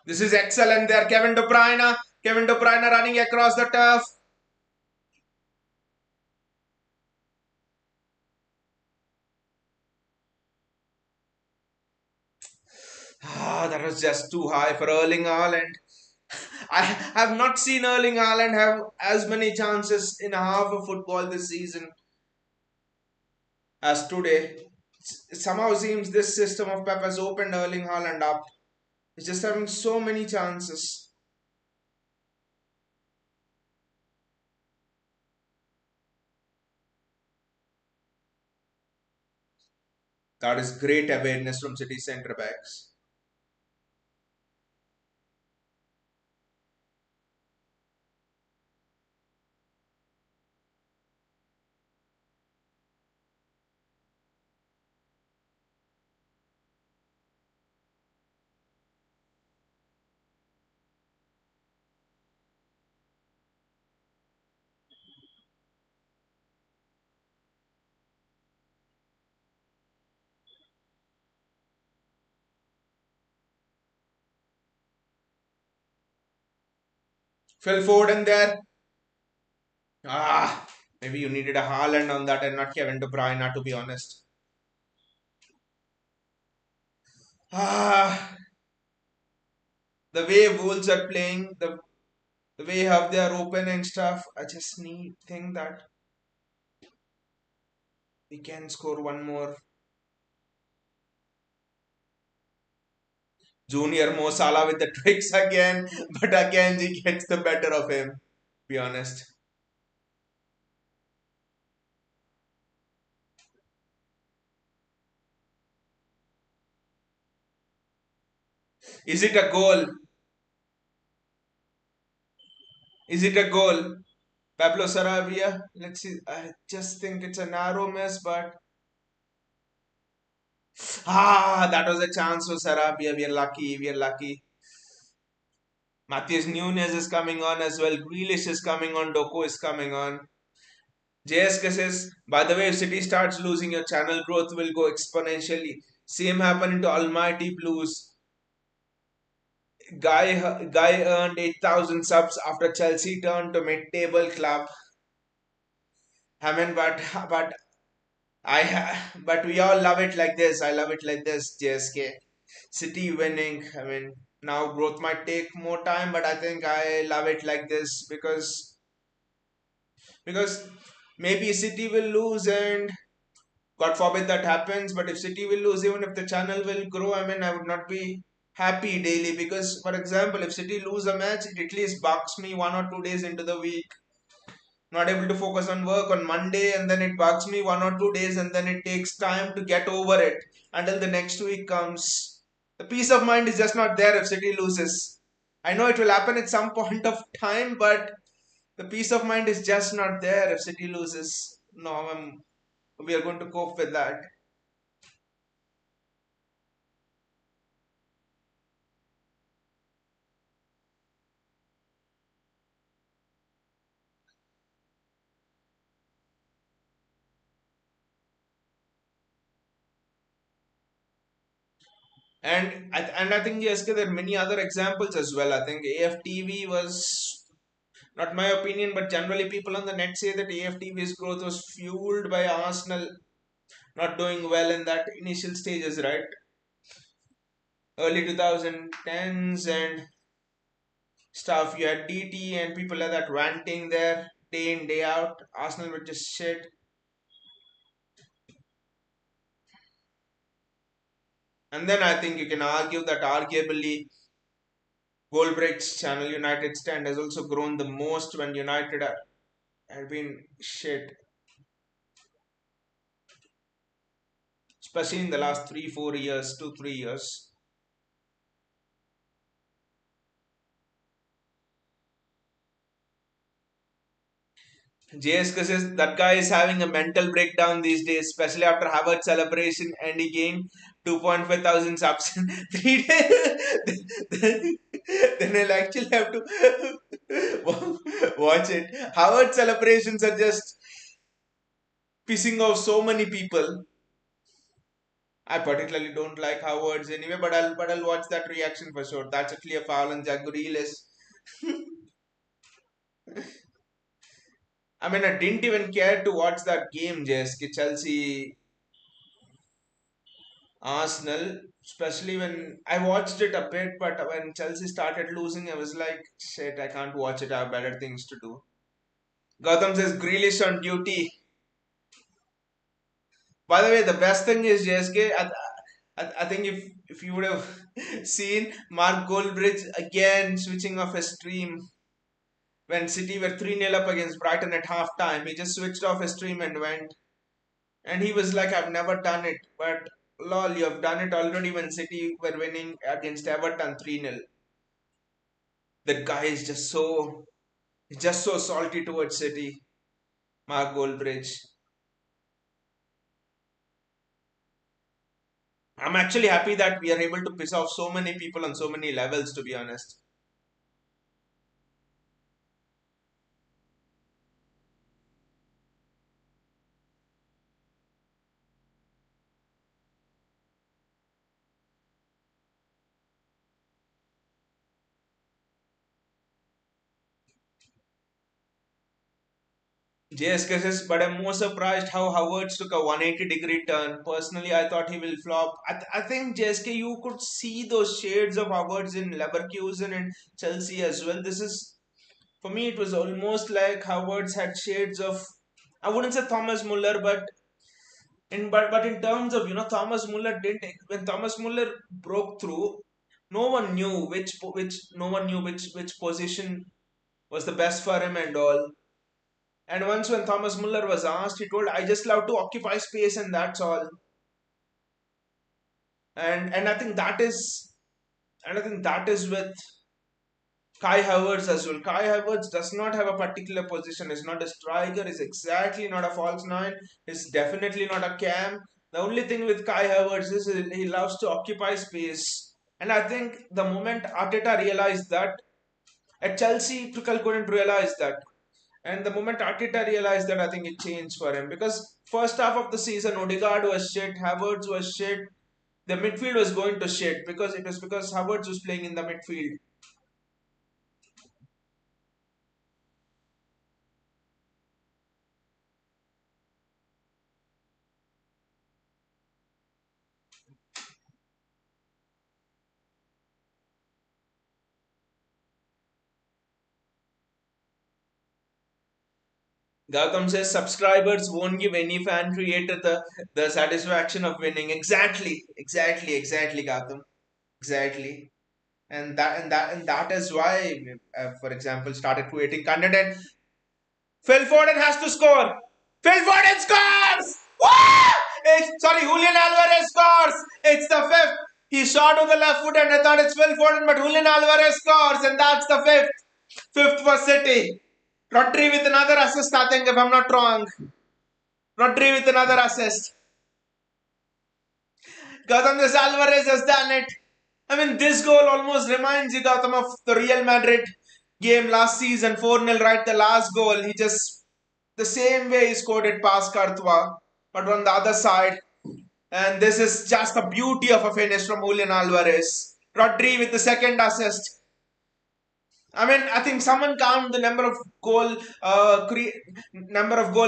Speaker 1: This is excellent there, Kevin De Bruyne. Kevin De Bruyne running across the turf. Ah, that was just too high for Erling Haaland. I have not seen Erling Haaland have as many chances in half of football this season as today. It somehow seems this system of Pep has opened Erling Haaland up. He's just having so many chances. That is great awareness from City centre backs. Phil Foden there. Ah, maybe you needed a Haaland on that and not Kevin De Bruyne, to be honest. Ah, the way Wolves are playing, the way how they are open and stuff, I just think that we can score one more. Junior Mo Salah with the tricks again, but again he gets the better of him. Be honest. Is it a goal? Is it a goal? Pablo Sarabia. Let's see. I just think it's a narrow miss, but that was a chance for Sarabia. We are lucky. We are lucky. Matheus Nunes is coming on as well. Grealish is coming on. Doku is coming on. JSK says, by the way, if City starts losing, your channel growth will go exponentially. Same happened to Almighty Blues. Guy earned 8,000 subs after Chelsea turned to mid-table club. I mean, but we all love it like this. I love it like this. JSK, City winning. I mean, now growth might take more time, but I think I love it like this because maybe City will lose and God forbid that happens. But if City will lose, even if the channel will grow, I mean, I would not be happy daily because, for example, if City lose a match, it at least bugs me 1 or 2 days into the week. Not able to focus on work on Monday, and then it bugs me 1 or 2 days, and then it takes time to get over it until the next week comes. The peace of mind is just not there if City loses. I know it will happen at some point of time, but the peace of mind is just not there if City loses. No, we are going to cope with that. And I think yes, there are many other examples as well. I think AFTV was not my opinion, but generally people on the net say that AFTV's growth was fueled by Arsenal not doing well in that initial stages, right? Early 2010s and stuff. You had DT and people like that ranting there day in day out. Arsenal were just shit. And then I think you can argue that arguably Goldbrick's Channel United stand has also grown the most when United have been shit, especially in the last 3 4 years, 2 3 years. JSK says that guy is having a mental breakdown these days, especially after Harvard celebration and he gained 2.5 thousand subs in 3 days. Then I'll actually have to watch it. Harvard celebrations are just pissing off so many people. I particularly don't like Howard's anyway, but I'll watch that reaction for sure. That's a clear foul on Jack Grealish. I mean, I didn't even care to watch that game, JSK Chelsea Arsenal, especially when I watched it a bit, but when Chelsea started losing, I was like, shit, I can't watch it. I have better things to do. Gotham says Grealish on duty. By the way, the best thing is JSK. I think if you would have seen Mark Goldbridge again switching off his stream when City were 3-0 up against Brighton at half time, he just switched off his stream and went. And he was like, I've never done it. But lol, you have done it already when City were winning against Everton 3-0. That guy is just so salty towards City. Mark Goldbridge. I'm actually happy that we are able to piss off so many people on so many levels, to be honest. JSK says, but I'm more surprised how Havertz took a 180-degree turn. Personally, I thought he will flop. I think JSK, you could see those shades of Havertz in Leverkusen and Chelsea as well. This is, for me, it was almost like Havertz had shades of, I wouldn't say Thomas Muller, but in terms of, Thomas Muller didn't, when Thomas Muller broke through, no one knew which position was the best for him and all. And once when Thomas Muller was asked, he told, "I just love to occupy space and that's all." And I think that is with Kai Havertz as well. Kai Havertz does not have a particular position. He's not a striker. He's exactly not a false nine. He's definitely not a cam. The only thing with Kai Havertz is he loves to occupy space. And I think the moment Arteta realized that, at Chelsea, Tuchel couldn't realize that. And the moment Arteta realized that, I think it changed for him. Because first half of the season, Odegaard was shit, Havertz was shit. The midfield was going to shit because Havertz was playing in the midfield. Gautam says subscribers won't give any fan creator the satisfaction of winning. Exactly, Gautam. Exactly. And that is why, for example, started creating content and Phil Foden has to score. Phil Foden scores! Woo! Sorry, Julian Alvarez scores. It's the fifth. He shot with the left foot and I thought it's Phil Foden, but Julian Alvarez scores and that's the fifth. Fifth for City. Rodri with another assist, I think, if I'm not wrong. Rodri with another assist. Gautam Alvarez has done it. I mean, this goal almost reminds you, Gautam, of the Real Madrid game last season, 4-0, right? The last goal. He just, the same way he scored it past Courtois, but on the other side. And this is just the beauty of a finish from Julian Alvarez. Rodri with the second assist. I mean, I think someone count the number of goal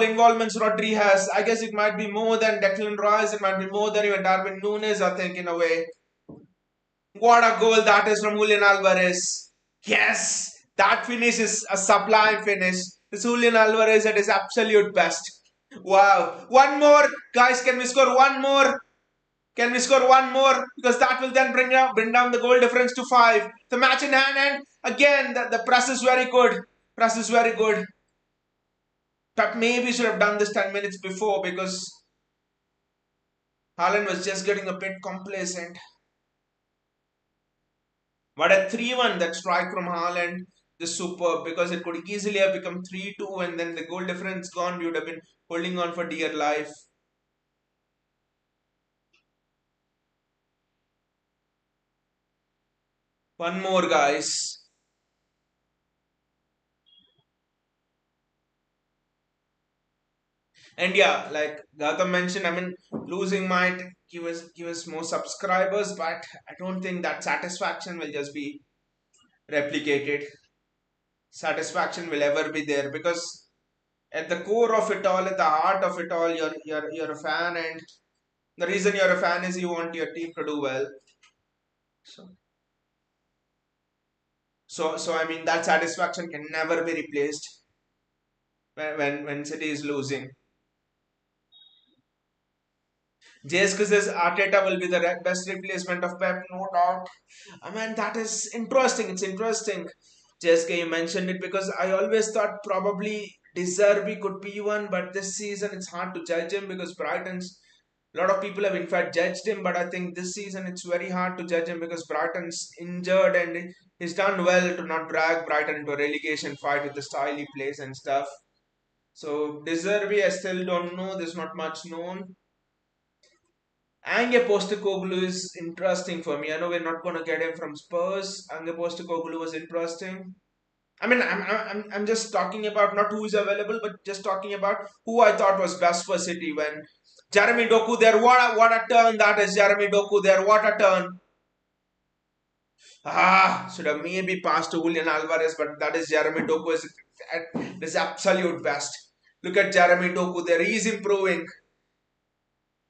Speaker 1: involvements Rodri has. I guess it might be more than Declan Rice. It might be more than even Darwin Nunes. I think in a way. What a goal that is from Julian Alvarez. Yes, that finish is a sublime finish. This Julian Alvarez at his absolute best. Wow. One more. Guys, can we score one more? Can we score one more? Because that will then bring down the goal difference to 5. The match in hand, and again, the press is very good. Press is very good. But maybe should have done this 10 minutes before because Haaland was just getting a bit complacent. But at 3-1, that strike from Haaland is superb because it could easily have become 3-2 and then the goal difference gone. We would have been holding on for dear life. One more, guys. And yeah, like Gautam mentioned, I mean, losing might give us more subscribers, but I don't think that satisfaction will just be replicated. Satisfaction will ever be there because at the core of it all, at the heart of it all, you're a fan, and the reason you're a fan is you want your team to do well. So so I mean that satisfaction can never be replaced when City is losing. JSK says Arteta will be the best replacement of Pep, no doubt. I mean, that is interesting. It's interesting. JSK, you mentioned it because I always thought probably De Zerbi could be one, but this season it's hard to judge him because Brighton's. A lot of people have in fact judged him, but I think this season it's very hard to judge him because Brighton's injured and he's done well to not drag Brighton into a relegation fight with the style he plays and stuff. So De Zerbi, I still don't know. There's not much known. Ange Postecoglou is interesting for me. I know we're not going to get him from Spurs. Ange Postecoglou was interesting. I mean, I'm just talking about not who is available, but just talking about who I thought was best for City when Jeremy Doku there. What a turn that is, Jeremy Doku there. What a turn. Should have maybe passed to Julian Alvarez, but that is Jeremy Doku is at his absolute best. Look at Jeremy Doku there. He's improving.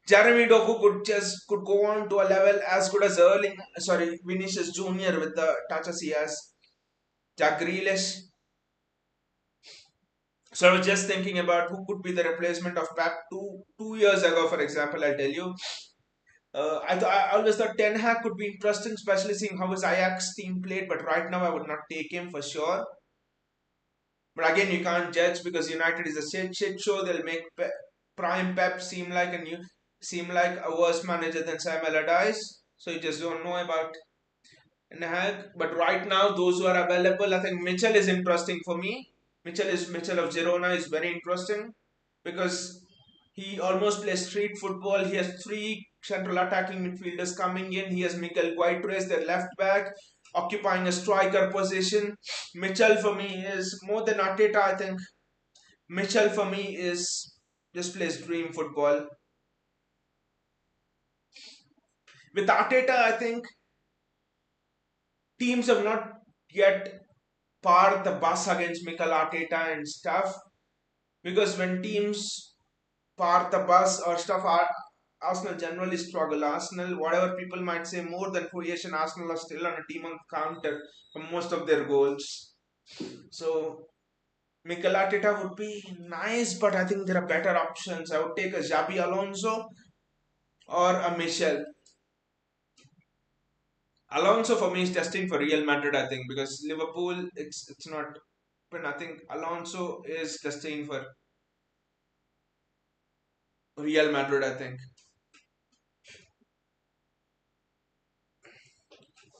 Speaker 1: Jeremy Doku could go on to a level as good as Vinicius Junior with the touches he has. Jack Grealish. So I was just thinking about who could be the replacement of Pep 2 years ago, for example. I'll tell you. I always thought Ten Hag could be interesting, especially seeing how his Ajax team played. But right now, I would not take him for sure. But again, you can't judge because United is a shit show. They'll make Prime Pep seem like a worse manager than Sam Allardyce. So you just don't know about Ten Hag. But right now, those who are available, I think Mitchell is interesting for me. Mitchell of Girona is very interesting because he almost plays street football. He has three central attacking midfielders coming in. He has Mikel Guaitres, their left back, occupying a striker position. Mitchell for me is more than Arteta, I think. Mitchell for me is just plays dream football. With Arteta, I think teams have not yet parked the bus against Mikel Arteta and stuff. Because when teams park the bus or stuff, Arsenal generally struggle. Arsenal, whatever people might say, more than 4 years, and Arsenal are still on a team on counter for most of their goals. So Mikel Arteta would be nice, but I think there are better options. I would take a Xabi Alonso or a Michel. Alonso for me is testing for Real Madrid, I think, because Liverpool, it's not. But I think Alonso is testing for Real Madrid, I think.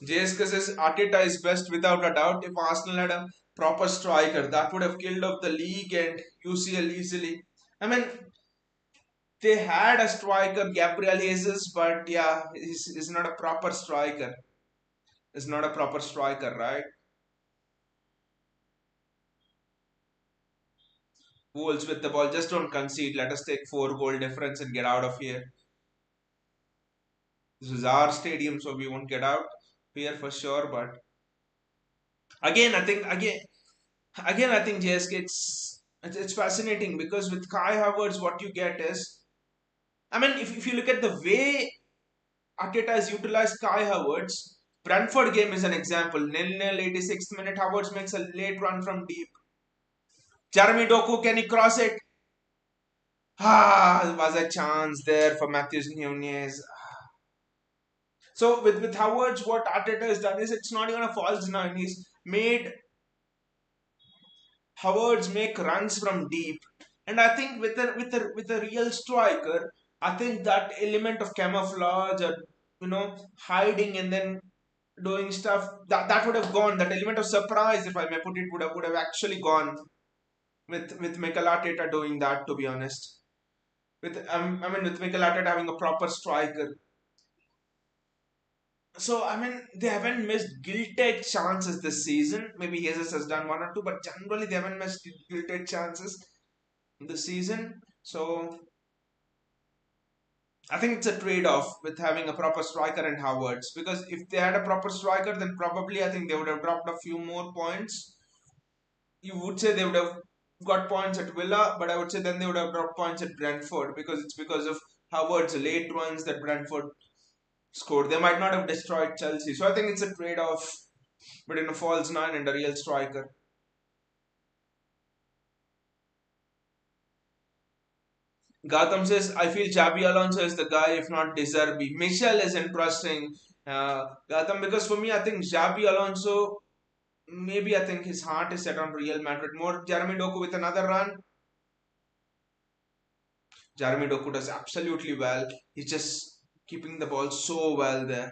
Speaker 1: JSK says Arteta is best without a doubt. If Arsenal had a proper striker, that would have killed off the league and UCL easily. I mean, they had a striker, Gabriel Jesus, but yeah, he's not a proper striker. He's not a proper striker, right? Wolves with the ball, just don't concede. Let us take 4 goal difference and get out of here. This is our stadium, so we won't get out here for sure. But again, I think I think JSK it's fascinating because with Kai Havertz, what you get is, I mean, if you look at the way Arteta has utilized Kai Havertz, Brentford game is an example. Nil-nil, 86th minute, Havertz makes a late run from deep. Jeremy Doku, can he cross it? There was a chance there for Matthews Nunez. So with Havertz, what Arteta has done is it's not even a false nine. He's made Havertz make runs from deep, and I think with a real striker, I think that element of camouflage or hiding and then doing stuff that would have gone. That element of surprise, if I may put it, would have actually gone with Mikel Arteta doing that. To be honest, with Mikel Arteta having a proper striker. So I mean, they haven't missed guilted chances this season. Maybe Jesus has done one or two, but generally they haven't missed guilted chances this season. So I think it's a trade-off with having a proper striker and Havertz. Because if they had a proper striker, then probably I think they would have dropped a few more points. You would say they would have got points at Villa, but I would say then they would have dropped points at Brentford because it's because of Havertz's late runs that Brentford scored. They might not have destroyed Chelsea. So I think it's a trade-off between a false nine and a real striker. Gautam says, I feel Xabi Alonso is the guy, if not Deserbi. Michel is interesting, Gautam, because for me, I think Xabi Alonso, maybe I think his heart is set on Real Madrid. More Jeremy Doku with another run. Jeremy Doku does absolutely well. He's just keeping the ball so well there.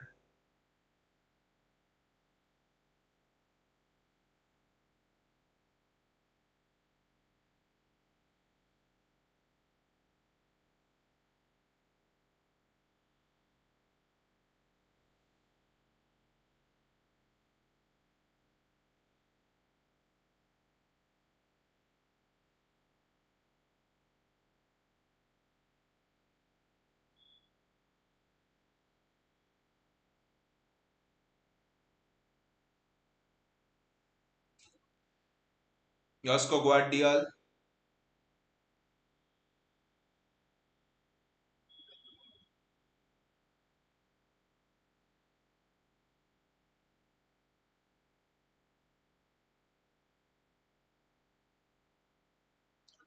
Speaker 1: Josko Guardiola.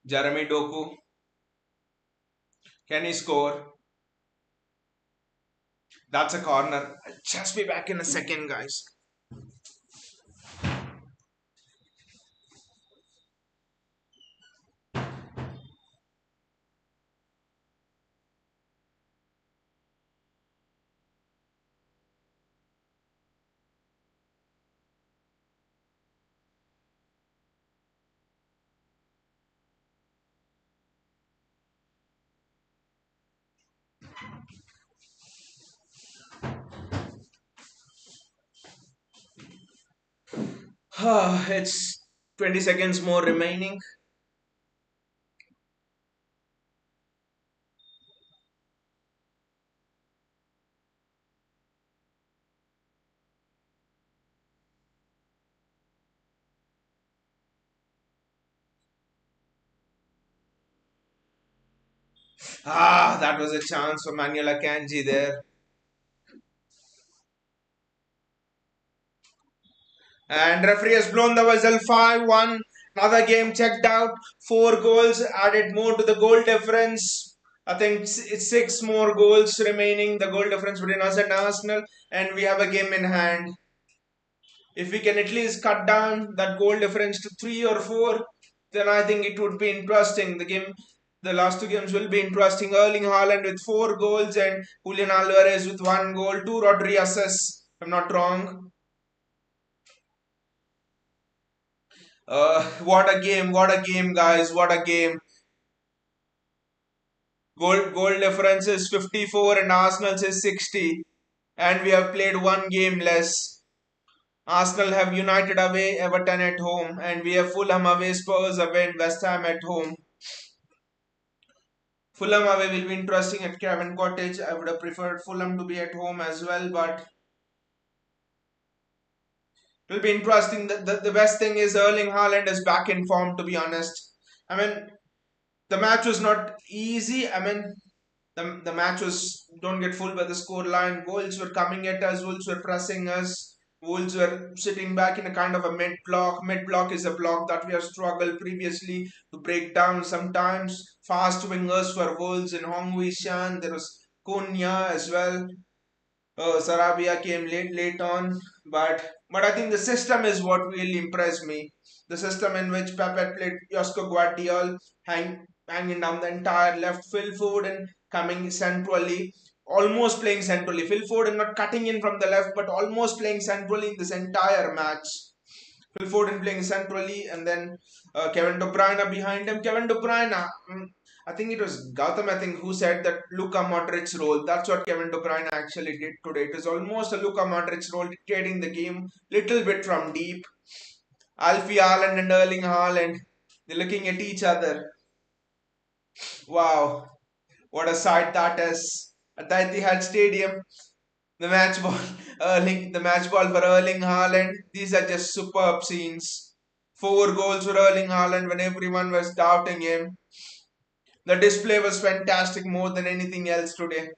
Speaker 1: Jeremy Doku, can he score? That's a corner. I'll just be back in a second, guys. It's 20 seconds more remaining. That was a chance for Manuel Akanji there. And referee has blown the whistle. 5-1. Another game checked out. 4 goals added more to the goal difference. I think it's 6 more goals remaining. The goal difference between us and Arsenal. And we have a game in hand. If we can at least cut down that goal difference to 3 or 4, then I think it would be interesting. The last 2 games will be interesting. Erling Haaland with 4 goals and Julian Alvarez with 1 goal. 2 Rodri assists, if I'm not wrong. What a game! What a game, guys! What a game! Goal difference is 54 and Arsenal's is 60, and we have played 1 game less. Arsenal have United away, Everton at home, and we have Fulham away, Spurs away, and West Ham at home. Fulham away will be interesting at Craven Cottage. I would have preferred Fulham to be at home as well, but it will be interesting. The best thing is Erling Haaland is back in form, to be honest. I mean, the match was not easy. I mean, the match was, don't get fooled by the score line. Wolves were coming at us, Wolves were pressing us. Wolves were sitting back in a kind of a mid block. Mid block is a block that we have struggled previously to break down sometimes. Fast wingers for Wolves in Hong Wei Shan. There was Konya as well. Sarabia came late on, but I think the system is what really impressed me. The system in which Pep had played Josko Guardiola, hanging down the entire left, Phil Foden coming centrally, almost playing centrally. Phil Foden not cutting in from the left, but almost playing centrally in this entire match. Phil Foden playing centrally, and then Kevin De Bruyne behind him. Kevin De Bruyne, I think it was Gautam, I think, who said that Luka Modric's role. That's what Kevin De Bruyne actually did today. It is almost a Luka Modric's role, dictating the game little bit from deep. Alfie Haaland and Erling Haaland, they're looking at each other. Wow, what a sight that is at the Etihad Stadium. The match ball, the match ball for Erling Haaland. These are just superb scenes. 4 goals for Erling Haaland when everyone was doubting him. The display was fantastic more than anything else today.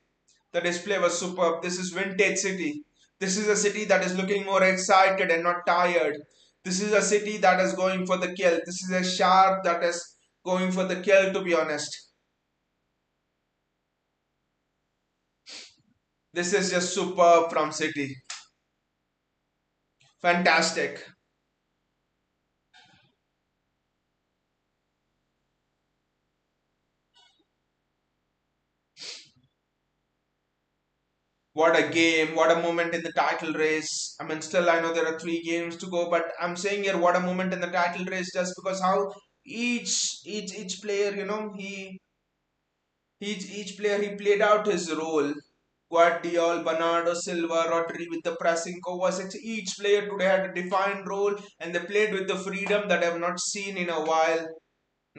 Speaker 1: The display was superb. This is vintage city. This is a city that is looking more excited and not tired. This is a city that is going for the kill. This is a shark that is going for the kill, to be honest. This is just superb from City. Fantastic. What a game. What a moment in the title race. I mean, still, I know there are 3 games to go, but I'm saying here, what a moment in the title race just because how each player, each player he played out his role. Guardiola, Bernardo Silva, Rodri with the pressing, Kovacic. Each player today had a defined role, and they played with the freedom that I've not seen in a while.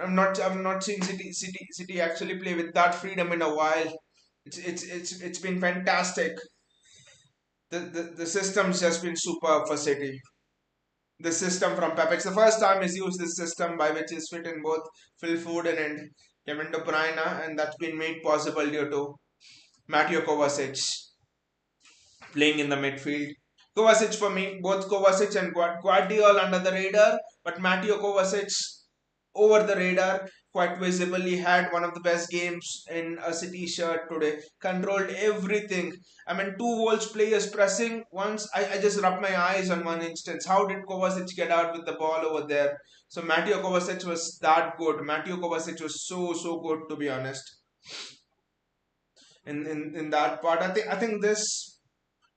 Speaker 1: I've not seen City actually play with that freedom in a while. It's been fantastic. The system's just been superb for City. The system from Pep. It's the first time he's used this system by which is fit in both Phil Foden and Kevin De Bruyne, and that's been made possible due to Mateo Kovacic playing in the midfield. Kovacic for me, both Kovacic and Guardiola under the radar, but Mateo Kovacic over the radar. quite visibly had one of the best games in a City shirt today. Controlled everything. I mean, two Wolves players pressing once. I just rubbed my eyes on one instance. How did Kovacic get out with the ball over there? So Mateo Kovacic was that good. Mateo Kovacic was so good, to be honest. In that part, I think this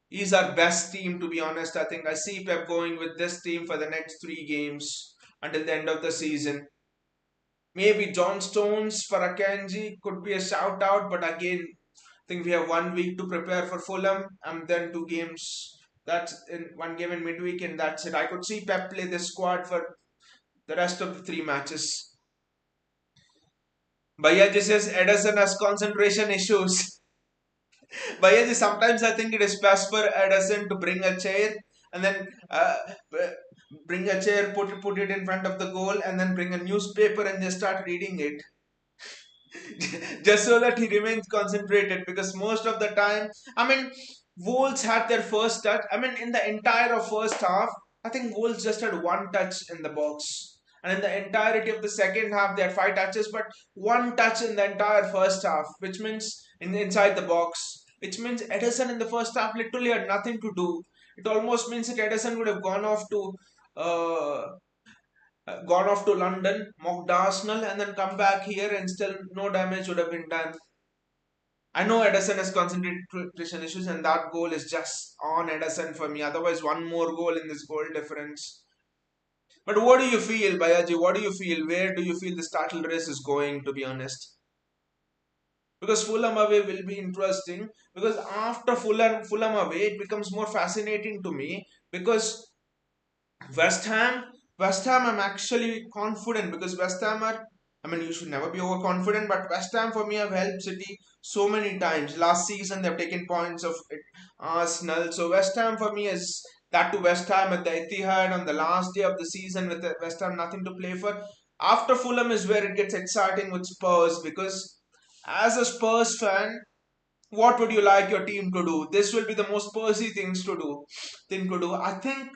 Speaker 1: is our best team, to be honest. I think I see Pep going with this team for the next three games until the end of the season. Maybe John Stones for Akanji could be a shout out, but again, I think we have 1 week to prepare for Fulham and then two games. That's in one game in midweek, and that's it. I could see Pep play this squad for the rest of the three matches. Bayaji says Ederson has concentration issues. Bayaji, sometimes I think it is best for Ederson to bring a chair and then bring a chair, put it in front of the goal, and then bring a newspaper and just start reading it. Just so that he remains concentrated, because most of the time, I mean, Wolves had their first touch. I mean, in the entire of first half, I think Wolves just had one touch in the box. And in the entirety of the second half, they had five touches, but one touch in the entire first half, which means inside the box. Which means Edison in the first half literally had nothing to do. It almost means that Edison would have uh, gone off to London, mocked Arsenal, and then come back here, and still no damage would have been done. I know Edison has concentration issues, and that goal is just on Edison for me. Otherwise, one more goal in this goal difference. But what do you feel, Bayaji? What do you feel? Where do you feel this title race is going, to be honest? Because Fulham away will be interesting. Because after Fulham away, it becomes more fascinating to me. Because West Ham, West Ham, I'm actually confident, because West Ham are. I mean, you should never be overconfident, but West Ham for me have helped City so many times. Last season they've taken points of Arsenal, so West Ham for me is that to West Ham at the Etihad on the last day of the season with the West Ham nothing to play for. After Fulham is where it gets exciting with Spurs, because as a Spurs fan, what would you like your team to do? This will be the most Spursy thing to do. I think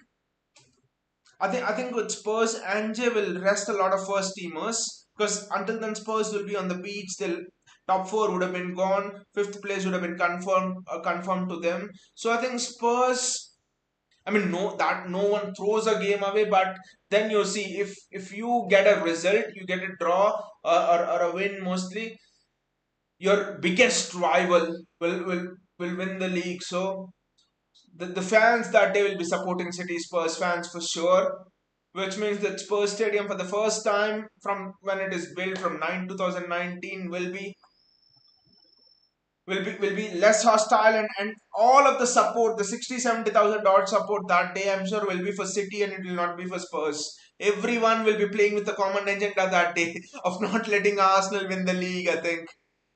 Speaker 1: with Spurs, Ange will rest a lot of first teamers, because until then Spurs will be on the beach. They'll top four would have been gone, fifth place would have been confirmed to them. So I think Spurs. I mean, no one throws a game away, but then you see if you get a result, you get a draw or a win mostly, your biggest rival will win the league. So the fans that day will be supporting City Spurs fans for sure, which means that Spurs Stadium for the first time from when it is built from 2019 will be less hostile, and all of the support, the 60-70,000 odd support that day, I'm sure will be for City, and it will not be for Spurs. Everyone will be playing with the common agenda that day of not letting Arsenal win the league, I think,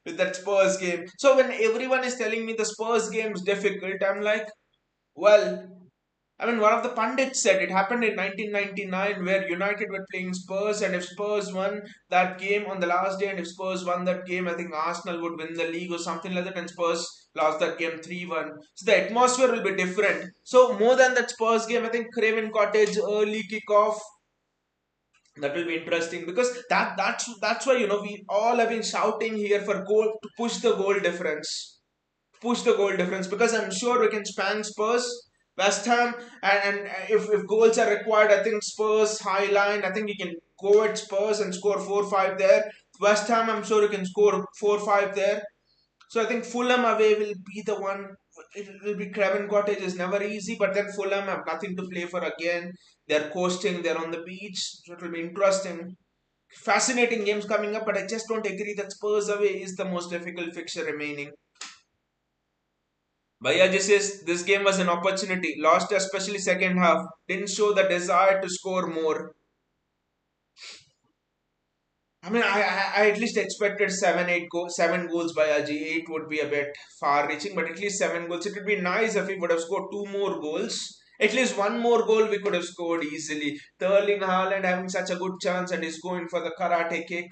Speaker 1: with that Spurs game. So when everyone is telling me the Spurs game is difficult, I'm like, well, I mean, one of the pundits said it happened in 1999 where United were playing Spurs, and if Spurs won that game on the last day, and if Spurs won that game, I think Arsenal would win the league or something like that, and Spurs lost that game 3-1. So the atmosphere will be different. So more than that Spurs game, I think Craven Cottage early kickoff, that will be interesting, because that's why we all have been shouting here for goal to push the goal difference, because I'm sure we can span Spurs, West Ham, and if goals are required, I think Spurs high line. I think we can go at Spurs and score 4-5 there. West Ham, I'm sure we can score 4-5 there. So I think Fulham away will be the one. It will be Craven Cottage is never easy, but then Fulham have nothing to play for again. They're coasting. They're on the beach. So it will be interesting. Fascinating games coming up, but I just don't agree that Spurs away is the most difficult fixture remaining. Bhayaji says this game was an opportunity, lost especially second half, didn't show the desire to score more. I mean, I at least expected 7 goals by Aji. 8 would be a bit far reaching, but at least 7 goals. It would be nice if we would have scored two more goals. At least one more goal we could have scored easily. Erling Haaland having such a good chance and is going for the karate kick.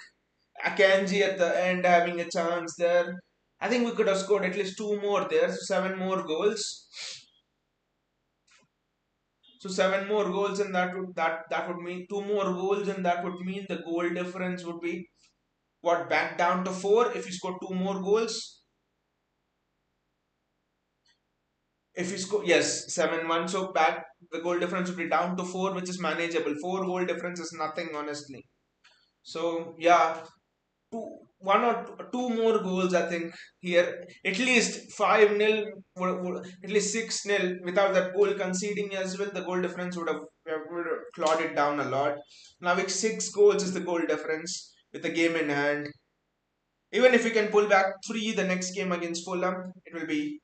Speaker 1: Akanji at the end having a chance there. I think we could have scored at least two more there, so 7 more goals. So 7 more goals, and that would mean two more goals, and that would mean the goal difference would be what, back down to 4 if we score 2 more goals. If we score, yes, 7-1. So back, the goal difference would be down to 4, which is manageable. 4 goal difference is nothing, honestly. So yeah, one or two more goals, I think here. At least 5-0, at least 6-0. Without that goal conceding as well, the goal difference would have clawed it down a lot. Now, with 6 goals is the goal difference with the game in hand. Even if we can pull back 3 the next game against Fulham, it will be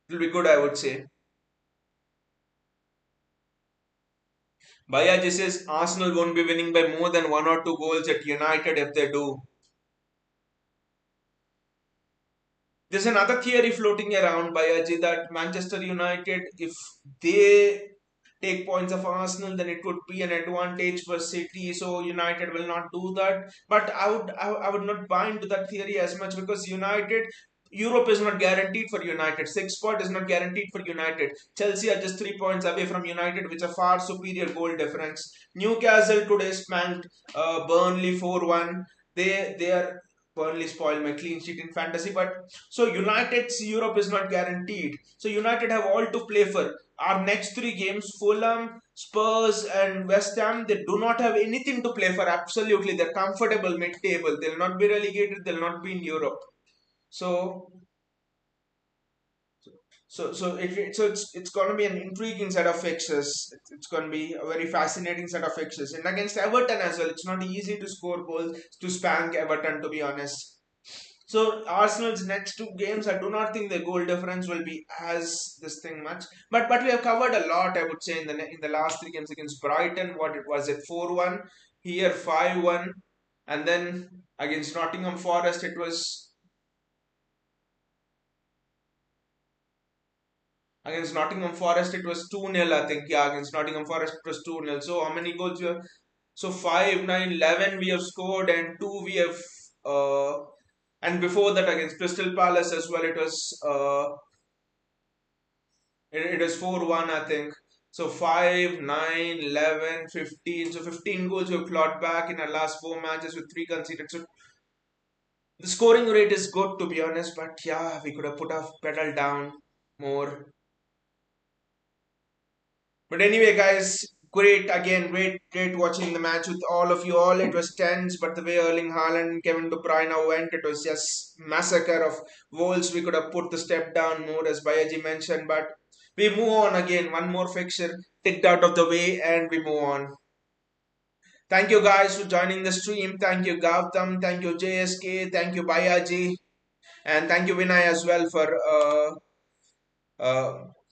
Speaker 1: good, I would say. Bayaji says Arsenal won't be winning by more than 1 or 2 goals at United if they do. There's another theory floating around by Ajay that Manchester United, if they take points of Arsenal, then it would be an advantage for City. So United will not do that. But I would not buy into that theory as much, because Europe is not guaranteed for United. Six spot is not guaranteed for United. Chelsea are just 3 points away from United, which are far superior goal difference. Newcastle today spanked Burnley 4-1. They are Burnley spoiled my clean sheet in fantasy, but so United's Europe is not guaranteed. So United have all to play for. Our next 3 games, Fulham, Spurs, and West Ham, they do not have anything to play for. Absolutely, they're comfortable mid-table. They'll not be relegated. They'll not be in Europe. So, so it's going to be an intriguing set of fixtures. It's going to be a very fascinating set of fixtures. And against Everton as well, it's not easy to score goals to spank Everton, to be honest. So Arsenal's next 2 games, I do not think the goal difference will be as this thing much. But we have covered a lot, I would say, in the last 3 games against Brighton. What it was, it 4-1, here 5-1, and then against Nottingham Forest it was 2-0, I think. Yeah, against Nottingham Forest it was 2-0. So how many goals we have? So 5, 9, 11 we have scored, and 2 we have and before that against Crystal Palace as well, it is 4-1, I think. So 5, 9, 11, 15. So 15 goals we've clawed back in our last 4 matches with 3 conceded. So the scoring rate is good, to be honest, but yeah, we could have put our pedal down more. But anyway, guys, great again, great watching the match with all of you all. It was tense, but the way Erling Haaland and Kevin De Bruyne went, it was just massacre of goals. We could have put the step down more, as Bayaji mentioned, but we move on again. One more fixture ticked out of the way, and we move on. Thank you guys for joining the stream. Thank you Gautam. Thank you JSK. Thank you Bayaji, and thank you Vinay as well for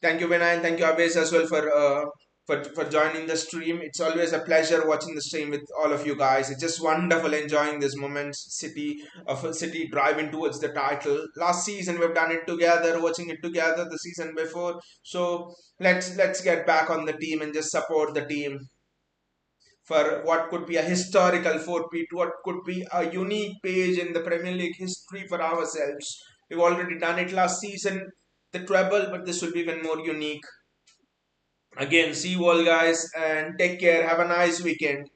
Speaker 1: thank you, Vinay, and thank you, Abes, as well for joining the stream. It's always a pleasure watching the stream with all of you guys. It's just wonderful enjoying this moment, City driving towards the title. Last season we've done it together, watching it together the season before. So let's get back on the team and just support the team for what could be a historical four-peat, what could be a unique page in the Premier League history for ourselves. We've already done it last season, the treble, but this will be even more unique. Again, see you all guys and take care. Have a nice weekend.